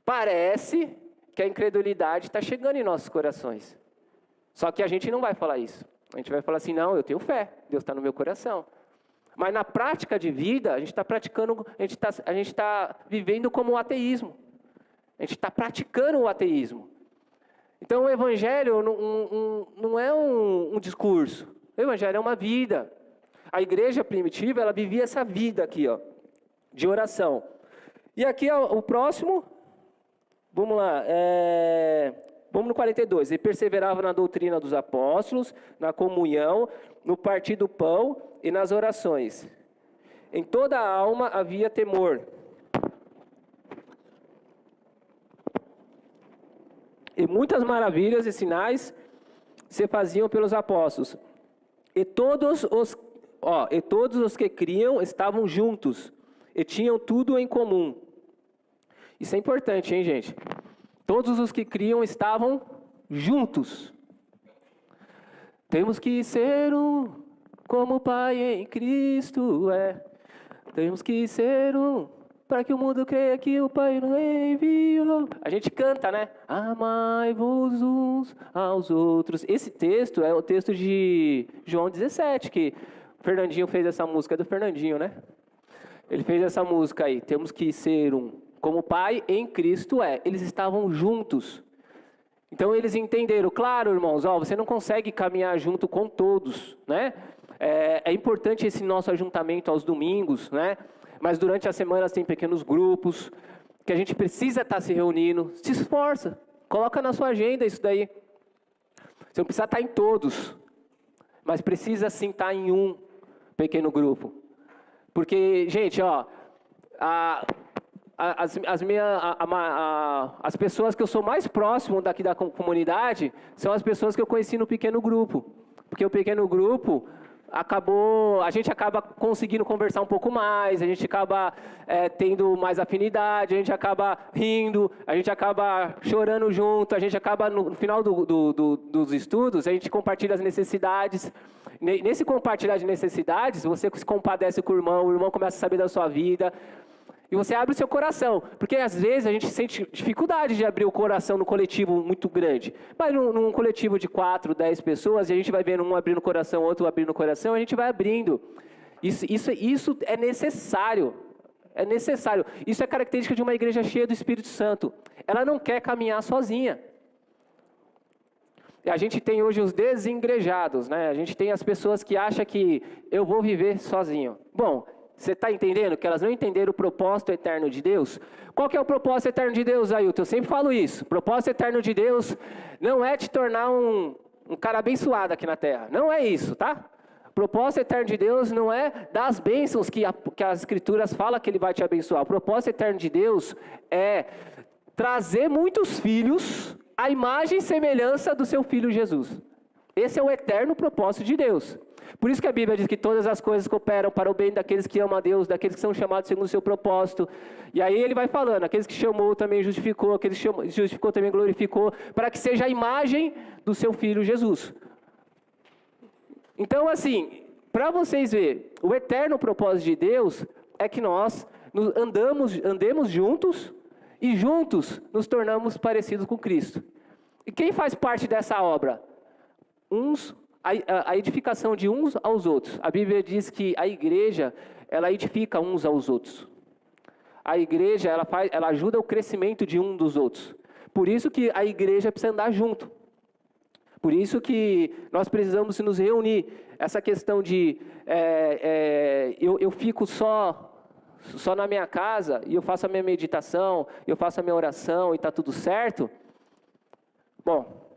parece que a incredulidade está chegando em nossos corações. Só que a gente não vai falar isso. A gente vai falar assim, não, eu tenho fé, Deus está no meu coração. Mas na prática de vida, a gente está praticando, a gente está vivendo como o ateísmo. A gente está praticando o ateísmo. Então o evangelho não é um discurso. O evangelho é uma vida. A igreja primitiva, ela vivia essa vida aqui, ó, de oração. E aqui, ó, o próximo, vamos lá, Vamos no 42. E perseverava na doutrina dos apóstolos, na comunhão, no partir do pão e nas orações. Em toda a alma havia temor. E muitas maravilhas e sinais se faziam pelos apóstolos. E todos os que criam estavam juntos e tinham tudo em comum. Isso é importante, hein, gente? Todos os que criam estavam juntos. Temos que ser um, como o Pai em Cristo é. Temos que ser um, para que o mundo creia que o Pai nos enviou. A gente canta, né? Amai-vos uns aos outros. Esse texto é o texto de João 17, que o Fernandinho fez essa música. É do Fernandinho, né? Ele fez essa música aí. Temos que ser um, como o Pai em Cristo é. Eles estavam juntos. Então eles entenderam. Claro, irmãos, você não consegue caminhar junto com todos, né? É importante esse nosso ajuntamento aos domingos, né? Mas durante as semanas tem pequenos grupos, que a gente precisa estar se reunindo. Se esforça, coloca na sua agenda isso daí. Você não precisa estar em todos, mas precisa sim estar em um pequeno grupo. Porque, gente, as pessoas que eu sou mais próximo daqui da comunidade são as pessoas que eu conheci no pequeno grupo. Porque o pequeno grupo a gente acaba conseguindo conversar um pouco mais, a gente acaba tendo mais afinidade, a gente acaba rindo, a gente acaba chorando junto, a gente acaba, no final dos estudos, a gente compartilha as necessidades. Nesse compartilhar de necessidades, você se compadece com o irmão começa a saber da sua vida, e você abre o seu coração, porque às vezes a gente sente dificuldade de abrir o coração no coletivo muito grande. Mas num coletivo de 4, 10 pessoas, e a gente vai vendo um abrindo o coração, outro abrindo o coração, a gente vai abrindo. Isso é necessário. É necessário. Isso é característica de uma igreja cheia do Espírito Santo. Ela não quer caminhar sozinha. A gente tem hoje os desengrejados, né? A gente tem as pessoas que acham que eu vou viver sozinho. Bom, você está entendendo que elas não entenderam o propósito eterno de Deus? Qual que é o propósito eterno de Deus, Ailton? Eu sempre falo isso. O propósito eterno de Deus não é te tornar um cara abençoado aqui na terra. Não é isso, tá? O propósito eterno de Deus não é das bênçãos que as Escrituras falam que Ele vai te abençoar. O propósito eterno de Deus é trazer muitos filhos à imagem e semelhança do seu Filho Jesus. Esse é o eterno propósito de Deus. Por isso que a Bíblia diz que todas as coisas cooperam para o bem daqueles que amam a Deus, daqueles que são chamados segundo o seu propósito. E aí ele vai falando, aqueles que chamou também justificou, aqueles que justificou também glorificou, para que seja a imagem do seu Filho Jesus. Então, assim, para vocês verem, o eterno propósito de Deus é que nós andemos juntos e juntos nos tornamos parecidos com Cristo. E quem faz parte dessa obra? A edificação de uns aos outros. A Bíblia diz que a igreja, ela edifica uns aos outros. A igreja, ela ajuda o crescimento de um dos outros. Por isso que a igreja precisa andar junto. Por isso que nós precisamos nos reunir. Essa questão de eu fico só na minha casa e eu faço a minha meditação, eu faço a minha oração e está tudo certo. Bom,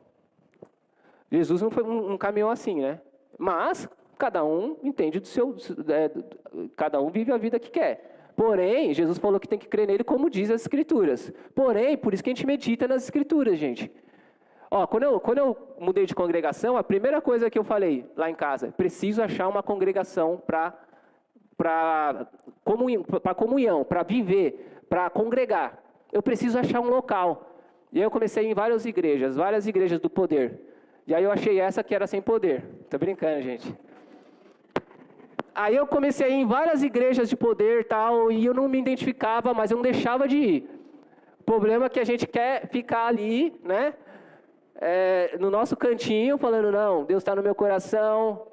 Jesus não caminhou assim, né? Mas cada um entende cada um vive a vida que quer. Porém, Jesus falou que tem que crer nele como diz as Escrituras. Porém, por isso que a gente medita nas Escrituras, gente. Quando eu mudei de congregação, a primeira coisa que eu falei lá em casa, preciso achar uma congregação para comunhão, para viver, para congregar. Eu preciso achar um local. E aí eu comecei em várias igrejas do poder. E aí eu achei essa que era sem poder. Tô brincando, gente. Aí eu comecei a ir em várias igrejas de poder e tal, e eu não me identificava, mas eu não deixava de ir. O problema é que a gente quer ficar ali, né? No nosso cantinho, falando, não, Deus está no meu coração,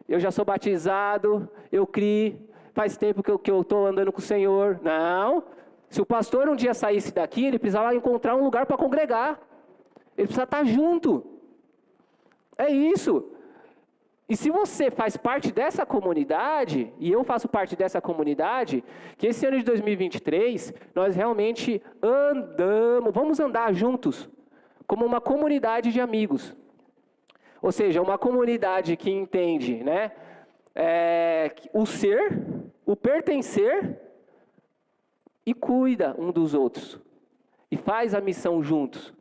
eu já sou batizado, eu criei, faz tempo que eu estou andando com o Senhor. Não. Se o pastor um dia saísse daqui, ele precisava encontrar um lugar para congregar. Ele precisa estar junto. É isso. E se você faz parte dessa comunidade, e eu faço parte dessa comunidade, que esse ano de 2023, nós realmente vamos andar juntos. como uma comunidade de amigos. Ou seja, uma comunidade que entende, né, o ser, o pertencer e cuida um dos outros. E faz a missão juntos.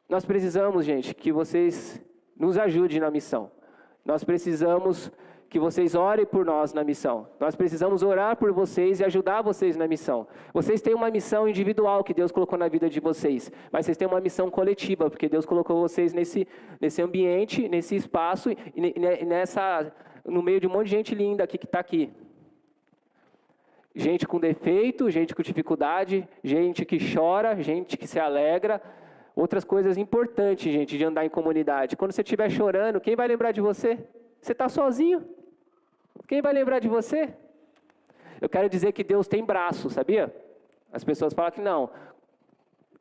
Nós precisamos, gente, que vocês nos ajudem na missão. Nós precisamos que vocês orem por nós na missão. Nós precisamos orar por vocês e ajudar vocês na missão. Vocês têm uma missão individual que Deus colocou na vida de vocês, mas vocês têm uma missão coletiva, porque Deus colocou vocês nesse ambiente, nesse espaço, e no meio de um monte de gente linda aqui que está aqui. Gente com defeito, gente com dificuldade, gente que chora, gente que se alegra. Outras coisas importantes, gente, de andar em comunidade. Quando você estiver chorando, quem vai lembrar de você? Você está sozinho. Quem vai lembrar de você? Eu quero dizer que Deus tem braço, sabia? As pessoas falam que não.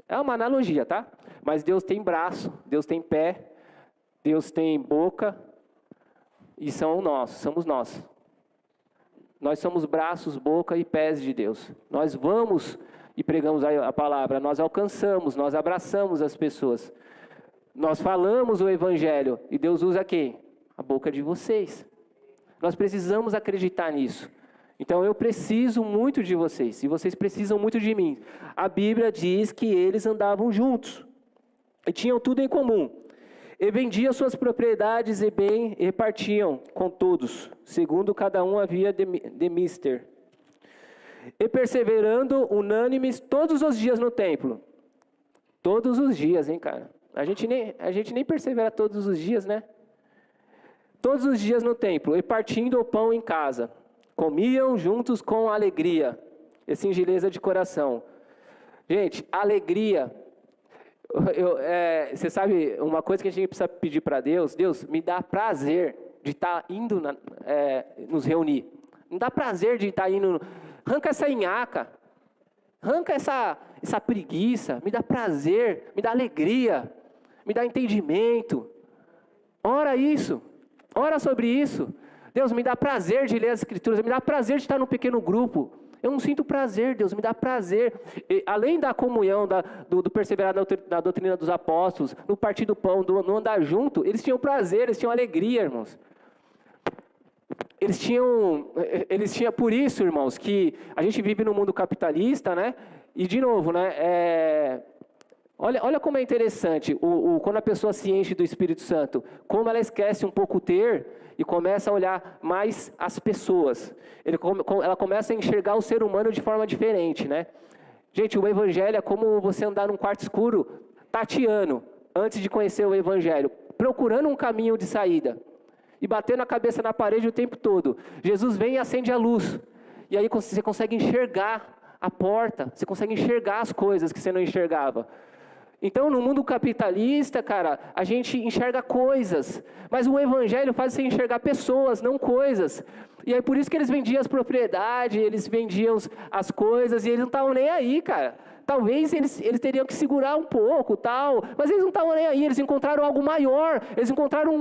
É uma analogia, tá? Mas Deus tem braço, Deus tem pé, Deus tem boca, e somos nós. Nós somos braços, boca e pés de Deus. Nós vamos e pregamos a palavra, nós alcançamos, nós abraçamos as pessoas. Nós falamos o evangelho, e Deus usa quem? A boca de vocês. Nós precisamos acreditar nisso. Então eu preciso muito de vocês, e vocês precisam muito de mim. A Bíblia diz que eles andavam juntos, e tinham tudo em comum. E vendiam suas propriedades e bem e repartiam com todos, segundo cada um havia de mister. E perseverando unânimes todos os dias no templo. Todos os dias, hein, cara? A gente nem persevera todos os dias, né? Todos os dias no templo, e partindo o pão em casa, comiam juntos com alegria e singeleza de coração. Gente, alegria. Você sabe, uma coisa que a gente precisa pedir para Deus, Deus, me dá prazer de estar indo nos reunir. Me dá prazer de estar indo. Arranca essa nhaca, arranca essa preguiça, me dá prazer, me dá alegria, me dá entendimento. Ora isso. Ora sobre isso. Deus, me dá prazer de ler as Escrituras, me dá prazer de estar num pequeno grupo. Eu não sinto prazer, Deus, me dá prazer. E, além da comunhão, do perseverar na doutrina dos apóstolos, no partir do pão, no andar junto, eles tinham prazer, eles tinham alegria, irmãos. Eles tinham, por isso, irmãos, que a gente vive no mundo capitalista, né? E, de novo, né? Olha como é interessante, quando a pessoa se enche do Espírito Santo, como ela esquece um pouco o ter e começa a olhar mais as pessoas. Ela começa a enxergar o ser humano de forma diferente, né? Gente, o Evangelho é como você andar num quarto escuro, tateando, antes de conhecer o Evangelho, procurando um caminho de saída e batendo a cabeça na parede o tempo todo. Jesus vem e acende a luz, e aí você consegue enxergar a porta, você consegue enxergar as coisas que você não enxergava. Então, no mundo capitalista, cara, a gente enxerga coisas, mas o Evangelho faz você enxergar pessoas, não coisas. E aí, por isso que eles vendiam as propriedades, eles vendiam as coisas, e eles não estavam nem aí, cara. Talvez eles teriam que segurar um pouco, tal, mas eles não estavam nem aí, eles encontraram algo maior, eles encontraram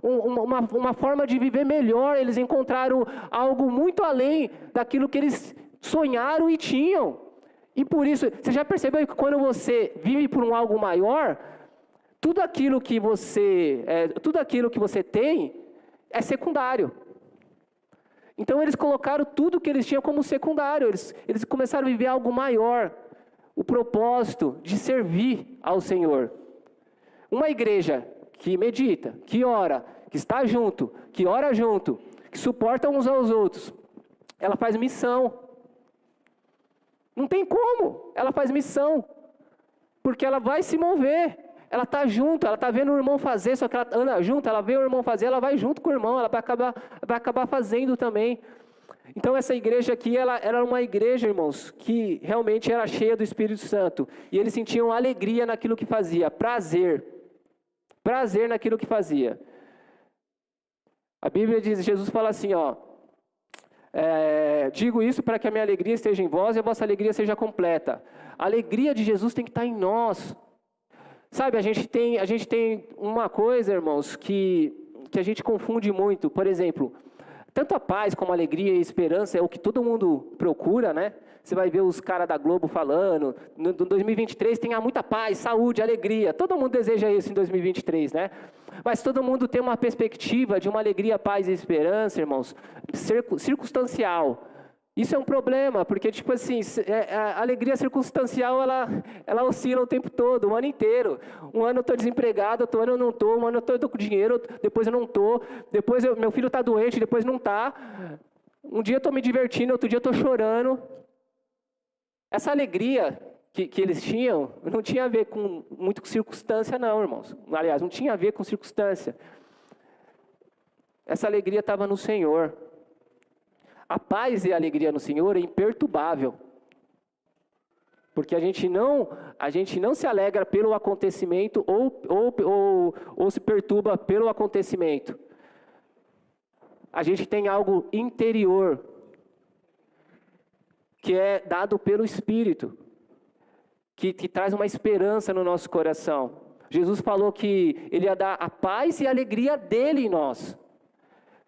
uma forma de viver melhor, eles encontraram algo muito além daquilo que eles sonharam e tinham. E por isso, você já percebeu que quando você vive por algo maior, tudo aquilo que você tem é secundário. Então eles colocaram tudo que eles tinham como secundário, eles começaram a viver algo maior, o propósito de servir ao Senhor. Uma igreja que medita, que ora, que está junto, que ora junto, que suporta uns aos outros, ela faz missão. Não tem como, ela faz missão, porque ela vai se mover, ela está junto, ela está vendo o irmão fazer, só que ela anda junto, ela vê o irmão fazer, ela vai junto com o irmão, ela vai acabar fazendo também. Então essa igreja aqui, ela era uma igreja, irmãos, que realmente era cheia do Espírito Santo, e eles sentiam alegria naquilo que fazia, prazer naquilo que fazia. A Bíblia diz, Jesus fala assim, ó, digo isso para que a minha alegria esteja em vós e a vossa alegria seja completa. A alegria de Jesus tem que estar em nós. Sabe, a gente tem uma coisa, irmãos, que a gente confunde muito. Por exemplo, tanto a paz como a alegria e a esperança é o que todo mundo procura, né? Você vai ver os caras da Globo falando, no 2023 tenha muita paz, saúde, alegria. Todo mundo deseja isso em 2023, né? Mas todo mundo tem uma perspectiva de uma alegria, paz e esperança, irmãos, circunstancial. Isso é um problema, porque, tipo assim, a alegria circunstancial, ela oscila o tempo todo, o ano inteiro. Um ano eu estou desempregado, outro ano eu não estou, um ano eu estou com dinheiro, depois eu não estou, depois meu filho está doente, depois não está. Um dia eu estou me divertindo, outro dia eu estou chorando. Essa alegria que eles tinham não tinha a ver muito com circunstância, não, irmãos. Aliás, não tinha a ver com circunstância. Essa alegria estava no Senhor. A paz e a alegria no Senhor é imperturbável. Porque a gente não se alegra pelo acontecimento ou se perturba pelo acontecimento. A gente tem algo interior que é dado pelo Espírito, que traz uma esperança no nosso coração. Jesus falou que Ele ia dar a paz e a alegria dEle em nós.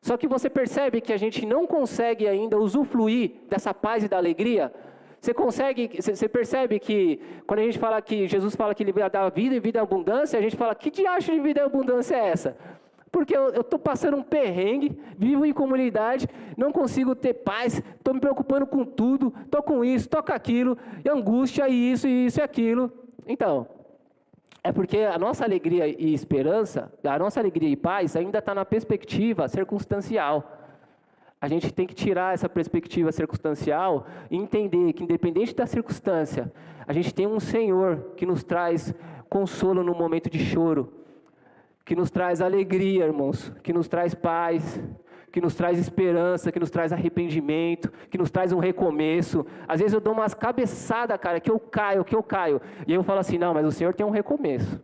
Só que você percebe que a gente não consegue ainda usufruir dessa paz e da alegria? Você percebe que quando a gente fala que Jesus fala que Ele vai dar vida e vida em abundância, a gente fala, que diacho de vida em abundância é essa? Porque eu estou passando um perrengue, vivo em comunidade, não consigo ter paz, estou me preocupando com tudo, estou com isso, estou com aquilo, e angústia, e isso e aquilo. Então, é porque a nossa alegria e esperança, a nossa alegria e paz ainda está na perspectiva circunstancial. A gente tem que tirar essa perspectiva circunstancial e entender que, independente da circunstância, a gente tem um Senhor que nos traz consolo no momento de choro, que nos traz alegria, irmãos, que nos traz paz, que nos traz esperança, que nos traz arrependimento, que nos traz um recomeço. Às vezes eu dou umas cabeçadas, cara, que eu caio. E aí eu falo assim, não, mas o Senhor tem um recomeço.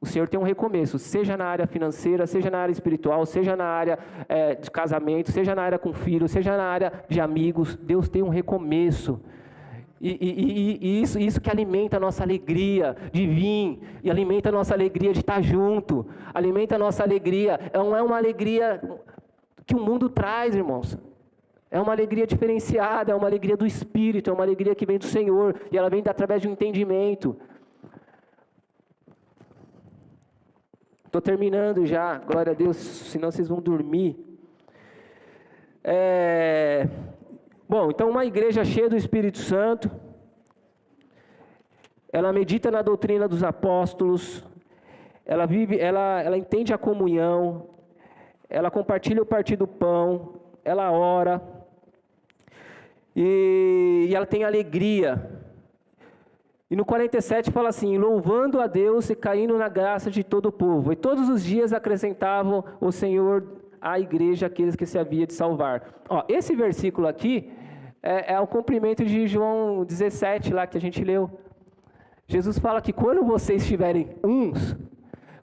O Senhor tem um recomeço, seja na área financeira, seja na área espiritual, seja na área de casamento, seja na área com filhos, seja na área de amigos. Deus tem um recomeço. E isso que alimenta a nossa alegria de vir, e alimenta a nossa alegria de estar junto, alimenta a nossa alegria. Não é uma alegria que o mundo traz, irmãos. É uma alegria diferenciada, é uma alegria do Espírito, é uma alegria que vem do Senhor, e ela vem através de um entendimento. Estou terminando já, glória a Deus, senão vocês vão dormir. Bom, então uma igreja cheia do Espírito Santo, ela medita na doutrina dos apóstolos, ela entende a comunhão, ela compartilha o partir do pão, ela ora, e ela tem alegria. E no 47 fala assim, louvando a Deus e caindo na graça de todo o povo. E todos os dias acrescentavam o Senhor à igreja aqueles que se havia de salvar. Esse versículo aqui é o cumprimento de João 17 lá que a gente leu. Jesus fala que quando vocês estiverem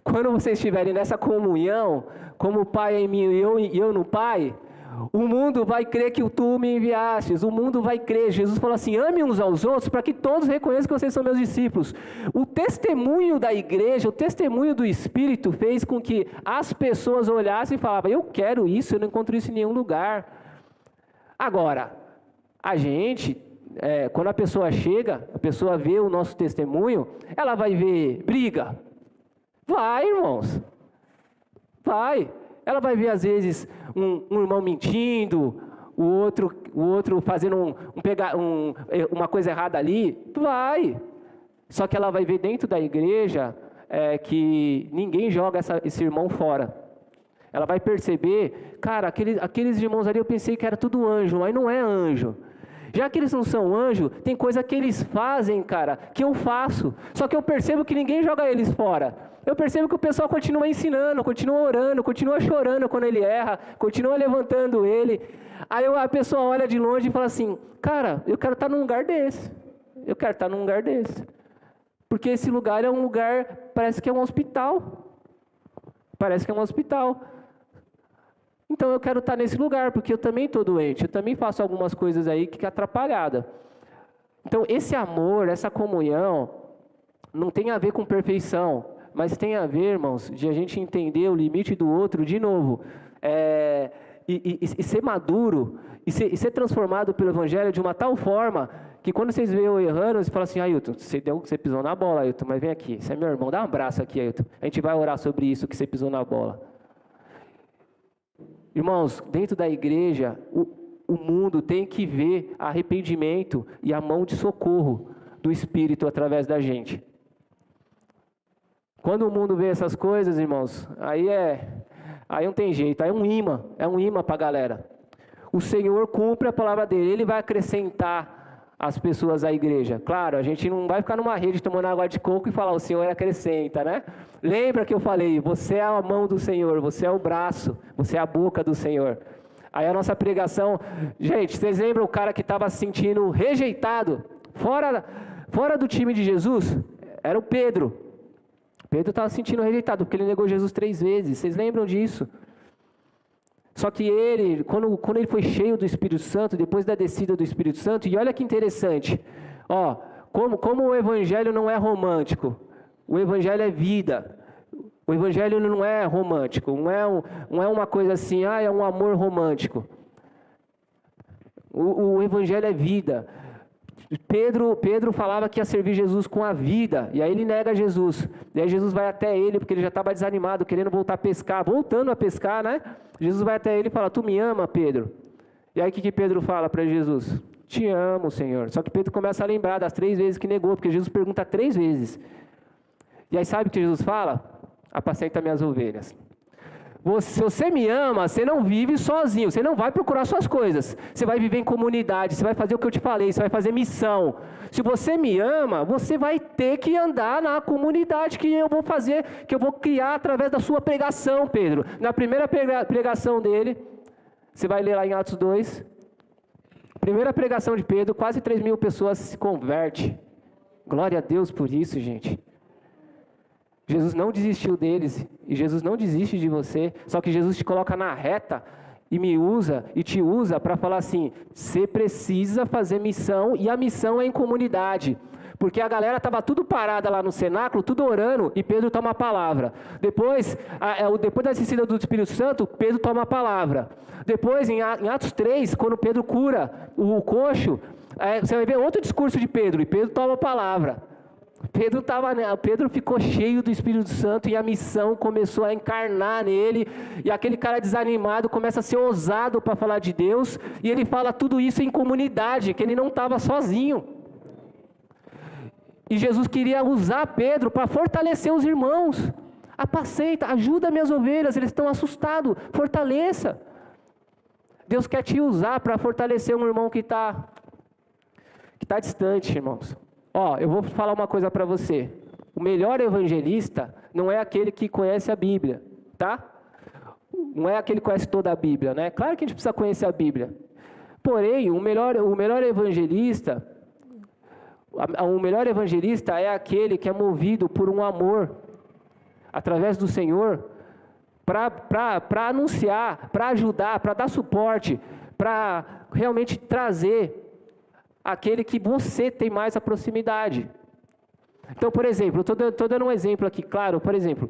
quando vocês estiverem nessa comunhão, como o Pai é em mim e eu no Pai, o mundo vai crer que tu me enviastes, o mundo vai crer. Jesus falou assim, ame uns aos outros para que todos reconheçam que vocês são meus discípulos. O testemunho da igreja, o testemunho do Espírito fez com que as pessoas olhassem e falavam, eu quero isso, eu não encontro isso em nenhum lugar. Agora, a gente, quando a pessoa chega, a pessoa vê o nosso testemunho, ela vai ver briga. Vai, irmãos, vai. Ela vai ver, às vezes, um irmão mentindo, o outro fazendo uma coisa errada ali. Vai. Só que ela vai ver dentro da igreja que ninguém joga esse irmão fora. Ela vai perceber, cara, aqueles irmãos ali eu pensei que era tudo anjo, mas não é anjo. Já que eles não são anjo, tem coisa que eles fazem, cara, que eu faço. Só que eu percebo que ninguém joga eles fora. Eu percebo que o pessoal continua ensinando, continua orando, continua chorando quando ele erra, continua levantando ele. Aí a pessoa olha de longe e fala assim, cara, eu quero estar num lugar desse. Eu quero estar num lugar desse. Porque esse lugar é um lugar, parece que é um hospital. Parece que é um hospital. Então eu quero estar nesse lugar, porque eu também estou doente, eu também faço algumas coisas aí que é atrapalhada. Então esse amor, essa comunhão, não tem a ver com perfeição, mas tem a ver, irmãos, de a gente entender o limite do outro, de novo, e ser maduro, e ser transformado pelo Evangelho de uma tal forma que quando vocês veem eu errando, vocês falam assim, Ailton, você pisou na bola, Ailton, mas vem aqui, você é meu irmão, dá um abraço aqui, Ailton. A gente vai orar sobre isso, que você pisou na bola. Irmãos, dentro da igreja, o mundo tem que ver arrependimento e a mão de socorro do Espírito através da gente. Quando o mundo vê essas coisas, irmãos, aí não tem jeito, aí é um imã para a galera. O Senhor cumpre a palavra dele, Ele vai acrescentar as pessoas à igreja. Claro, a gente não vai ficar numa rede tomando água de coco e falar, o Senhor acrescenta, né? Lembra que eu falei, você é a mão do Senhor, você é o braço, você é a boca do Senhor. Aí a nossa pregação, gente, vocês lembram o cara que estava se sentindo rejeitado, fora do time de Jesus? Era o Pedro. Pedro estava se sentindo rejeitado, porque ele negou Jesus 3 vezes, vocês lembram disso? Só que ele, quando ele foi cheio do Espírito Santo, depois da descida do Espírito Santo, e olha que interessante, ó, como o Evangelho não é romântico, o Evangelho é vida, o Evangelho não é romântico, não é uma coisa assim, é um amor romântico, o Evangelho é vida. Pedro falava que ia servir Jesus com a vida, e aí ele nega Jesus, e aí Jesus vai até ele, porque ele já estava desanimado, querendo voltar a pescar, voltando a pescar, né? Jesus vai até ele e fala, tu me ama, Pedro? E aí o que Pedro fala para Jesus? Te amo, Senhor. Só que Pedro começa a lembrar das 3 vezes que negou, porque Jesus pergunta 3 vezes. E aí sabe o que Jesus fala? Apacenta minhas ovelhas. Se você me ama, você não vive sozinho, você não vai procurar suas coisas, você vai viver em comunidade, você vai fazer o que eu te falei, você vai fazer missão. Se você me ama, você vai ter que andar na comunidade que eu vou fazer, que eu vou criar através da sua pregação, Pedro. Na primeira pregação dele, você vai ler lá em Atos 2, primeira pregação de Pedro, quase 3.000 pessoas se convertem. Glória a Deus por isso, gente. Jesus não desistiu deles, e Jesus não desiste de você, só que Jesus te coloca na reta, e te usa para falar assim, você precisa fazer missão, e a missão é em comunidade, porque a galera estava tudo parada lá no cenáculo, tudo orando, e Pedro toma a palavra. Depois da descida do Espírito Santo, Pedro toma a palavra. Depois, em Atos 3, quando Pedro cura o coxo, você vai ver outro discurso de Pedro, e Pedro toma a palavra. Pedro ficou cheio do Espírito Santo e a missão começou a encarnar nele, e aquele cara desanimado começa a ser ousado para falar de Deus, e ele fala tudo isso em comunidade, que ele não estava sozinho. E Jesus queria usar Pedro para fortalecer os irmãos. Apacenta, ajuda minhas ovelhas, eles estão assustados, fortaleça. Deus quer te usar para fortalecer um irmão que está distante, irmãos. Eu vou falar uma coisa para você. O melhor evangelista não é aquele que conhece a Bíblia, tá? Não é aquele que conhece toda a Bíblia, né? Claro que a gente precisa conhecer a Bíblia. Porém, o melhor evangelista é aquele que é movido por um amor, através do Senhor, para anunciar, para ajudar, para dar suporte, para realmente trazer aquele que você tem mais a proximidade. Então, por exemplo, estou dando um exemplo aqui, claro, por exemplo,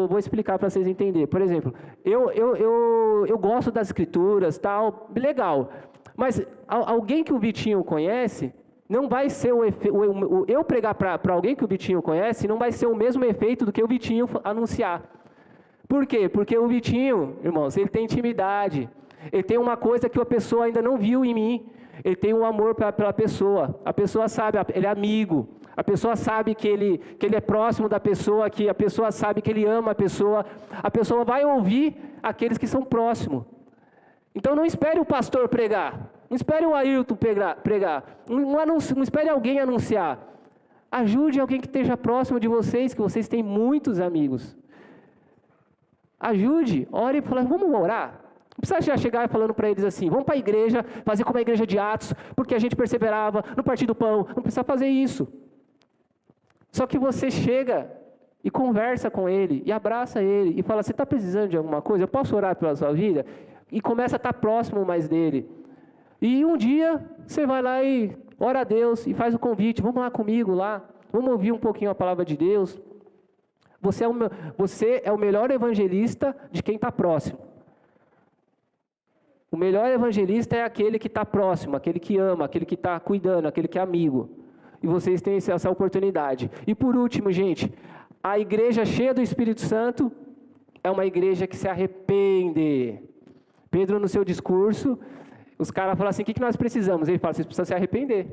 vou explicar para vocês entenderem. Por exemplo, eu gosto das escrituras, tal, legal, mas alguém que o Vitinho conhece, não vai ser eu pregar para alguém que o Vitinho conhece, não vai ser o mesmo efeito do que o Vitinho anunciar. Por quê? Porque o Vitinho, irmãos, ele tem intimidade, ele tem uma coisa que a pessoa ainda não viu em mim. Ele tem um amor pela pessoa, a pessoa sabe, ele é amigo, a pessoa sabe que ele é próximo da pessoa, que a pessoa sabe que ele ama a pessoa vai ouvir aqueles que são próximos. Então não espere o pastor pregar, não espere o Ailton pregar, não espere alguém anunciar, ajude alguém que esteja próximo de vocês, que vocês têm muitos amigos. Ajude, ore e fale, vamos orar. Não precisa já chegar falando para eles assim, vamos para a igreja, fazer como a igreja de Atos, porque a gente perseverava no partir do pão. Não precisa fazer isso. Só que você chega e conversa com ele, e abraça ele, e fala, você está precisando de alguma coisa? Eu posso orar pela sua vida? E começa a estar próximo mais dele. E um dia, você vai lá e ora a Deus, e faz o convite, vamos lá comigo lá, vamos ouvir um pouquinho a palavra de Deus. Você é o melhor evangelista de quem está próximo. O melhor evangelista é aquele que está próximo, aquele que ama, aquele que está cuidando, aquele que é amigo. E vocês têm essa oportunidade. E por último, gente, a igreja cheia do Espírito Santo é uma igreja que se arrepende. Pedro, no seu discurso, os caras falam assim, o que nós precisamos? Ele fala, vocês precisam se arrepender.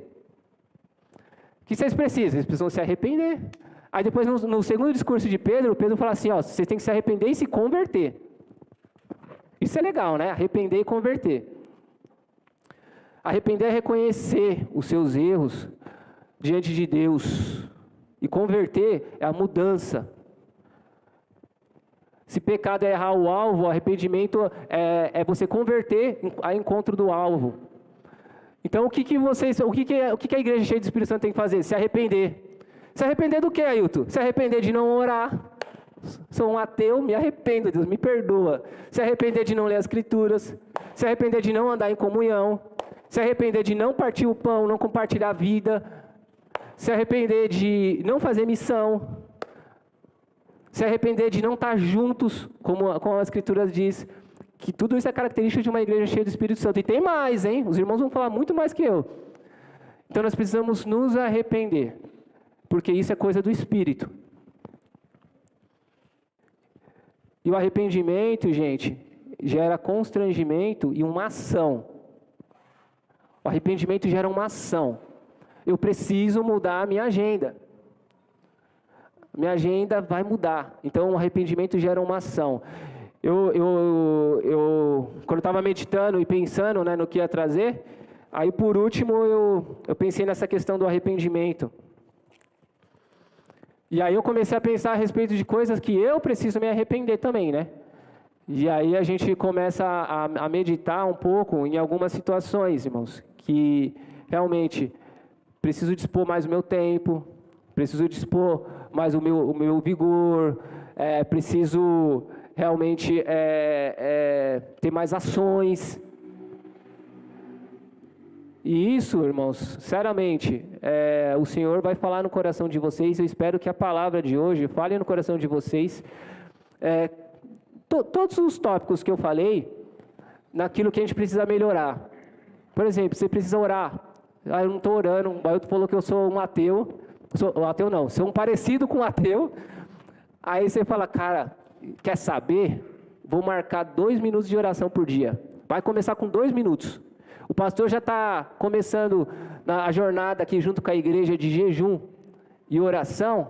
O que vocês precisam? Eles precisam se arrepender. Aí depois, no segundo discurso de Pedro, Pedro fala assim, ó, vocês têm que se arrepender e se converter. Isso é legal, né? Arrepender e converter. Arrepender é reconhecer os seus erros diante de Deus. E converter é a mudança. Se pecado é errar o alvo, arrependimento é você converter a encontro do alvo. Então, o que a igreja cheia do Espírito Santo tem que fazer? Se arrepender. Se arrepender do que, Ailton? Se arrepender de não orar. Sou um ateu, me arrependo, Deus me perdoa. Se arrepender de não ler as Escrituras. Se arrepender de não andar em comunhão. Se arrepender de não partir o pão, não compartilhar a vida. Se arrepender de não fazer missão. Se arrepender de não estar juntos, como a Escritura diz. Que tudo isso é característica de uma igreja cheia do Espírito Santo. E tem mais, hein? Os irmãos vão falar muito mais que eu. Então nós precisamos nos arrepender. Porque isso é coisa do Espírito. E o arrependimento, gente, gera constrangimento e uma ação. O arrependimento gera uma ação. Eu preciso mudar a minha agenda. Minha agenda vai mudar. Então, o arrependimento gera uma ação. Quando eu estava meditando e pensando, né, no que ia trazer, aí, por último, eu pensei nessa questão do arrependimento. E aí eu comecei a pensar a respeito de coisas que eu preciso me arrepender também, né? E aí a gente começa a meditar um pouco em algumas situações, irmãos, que realmente preciso dispor mais o meu tempo, preciso dispor mais o meu vigor, preciso realmente ter mais ações. E isso, irmãos, sinceramente, o Senhor vai falar no coração de vocês. Eu espero que a palavra de hoje fale no coração de vocês. Todos os tópicos que eu falei, naquilo que a gente precisa melhorar. Por exemplo, você precisa orar. Eu não estou orando. O Bailton falou que eu sou um ateu. Sou um parecido com um ateu. Aí você fala, cara, quer saber? Vou marcar 2 minutos de oração por dia. Vai começar com 2 minutos. O pastor já está começando a jornada aqui junto com a igreja de jejum e oração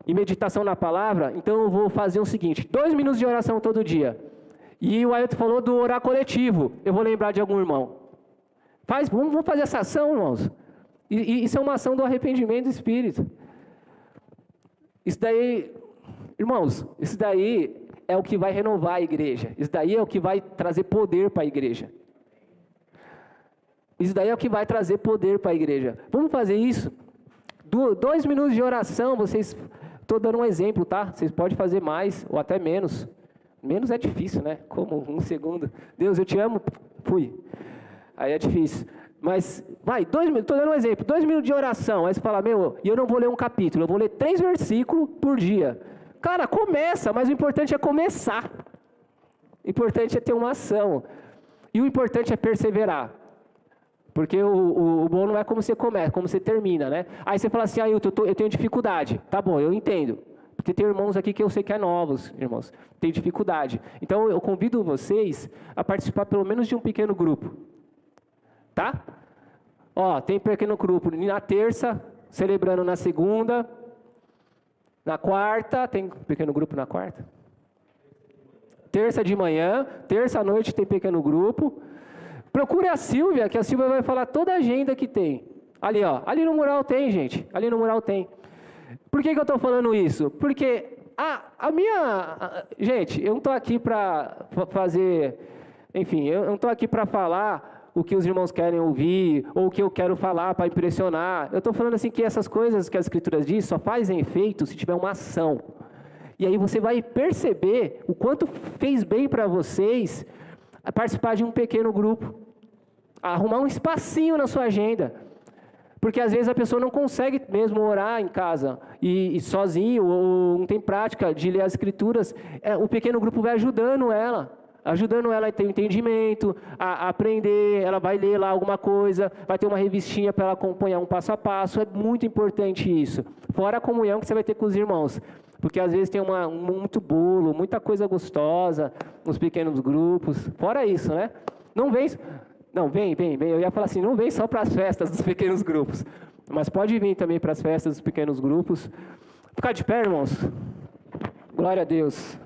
e meditação na palavra. Então eu vou fazer o seguinte, 2 minutos de oração todo dia. E o Ailton falou do orar coletivo. Eu vou lembrar de algum irmão. Vamos fazer essa ação, irmãos. E isso é uma ação do arrependimento do Espírito. Isso daí, irmãos, isso daí é o que vai renovar a igreja. Isso daí é o que vai trazer poder para a igreja. Isso daí é o que vai trazer poder para a igreja. Vamos fazer isso? 2 minutos de oração, vocês... Estou dando um exemplo, tá? Vocês podem fazer mais ou até menos. Menos é difícil, né? Como 1 segundo. Deus, eu te amo. Fui. Aí é difícil. Mas, 2 minutos. Estou dando um exemplo. 2 minutos de oração. Aí você fala, e eu não vou ler um capítulo. Eu vou ler 3 versículos por dia. Cara, começa, mas o importante é começar. O importante é ter uma ação. E o importante é perseverar. Porque o bom não é como você começa, como você termina, né? Aí você fala assim, Ailton, eu tenho dificuldade. Tá bom, eu entendo. Porque tem irmãos aqui que eu sei que é novos, irmãos. Tem dificuldade. Então, eu convido vocês a participar pelo menos de um pequeno grupo. Tá? Tem pequeno grupo na terça, celebrando na segunda. Na quarta, tem pequeno grupo na quarta? Terça de manhã, terça à noite tem pequeno grupo. Procure a Silvia, que a Silvia vai falar toda a agenda que tem. Ali, ali no mural tem, gente. Ali no mural tem. Por que eu estou falando isso? Porque gente, eu não estou aqui para fazer... Enfim, eu não estou aqui para falar o que os irmãos querem ouvir, ou o que eu quero falar para impressionar. Eu estou falando assim que essas coisas que as Escrituras dizem só fazem efeito se tiver uma ação. E aí você vai perceber o quanto fez bem para vocês participar de um pequeno grupo. Arrumar um espacinho na sua agenda. Porque às vezes a pessoa não consegue mesmo orar em casa e sozinho, ou não tem prática de ler as Escrituras. O pequeno grupo vai ajudando ela ajudando ela a ter um entendimento, a aprender, ela vai ler lá alguma coisa, vai ter uma revistinha para ela acompanhar um passo a passo, é muito importante isso. Fora a comunhão que você vai ter com os irmãos, porque às vezes tem muito bolo, muita coisa gostosa, nos pequenos grupos, fora isso, né? Não vem, eu ia falar assim, não vem só para as festas dos pequenos grupos, mas pode vir também para as festas dos pequenos grupos. Ficar de pé, irmãos? Glória a Deus.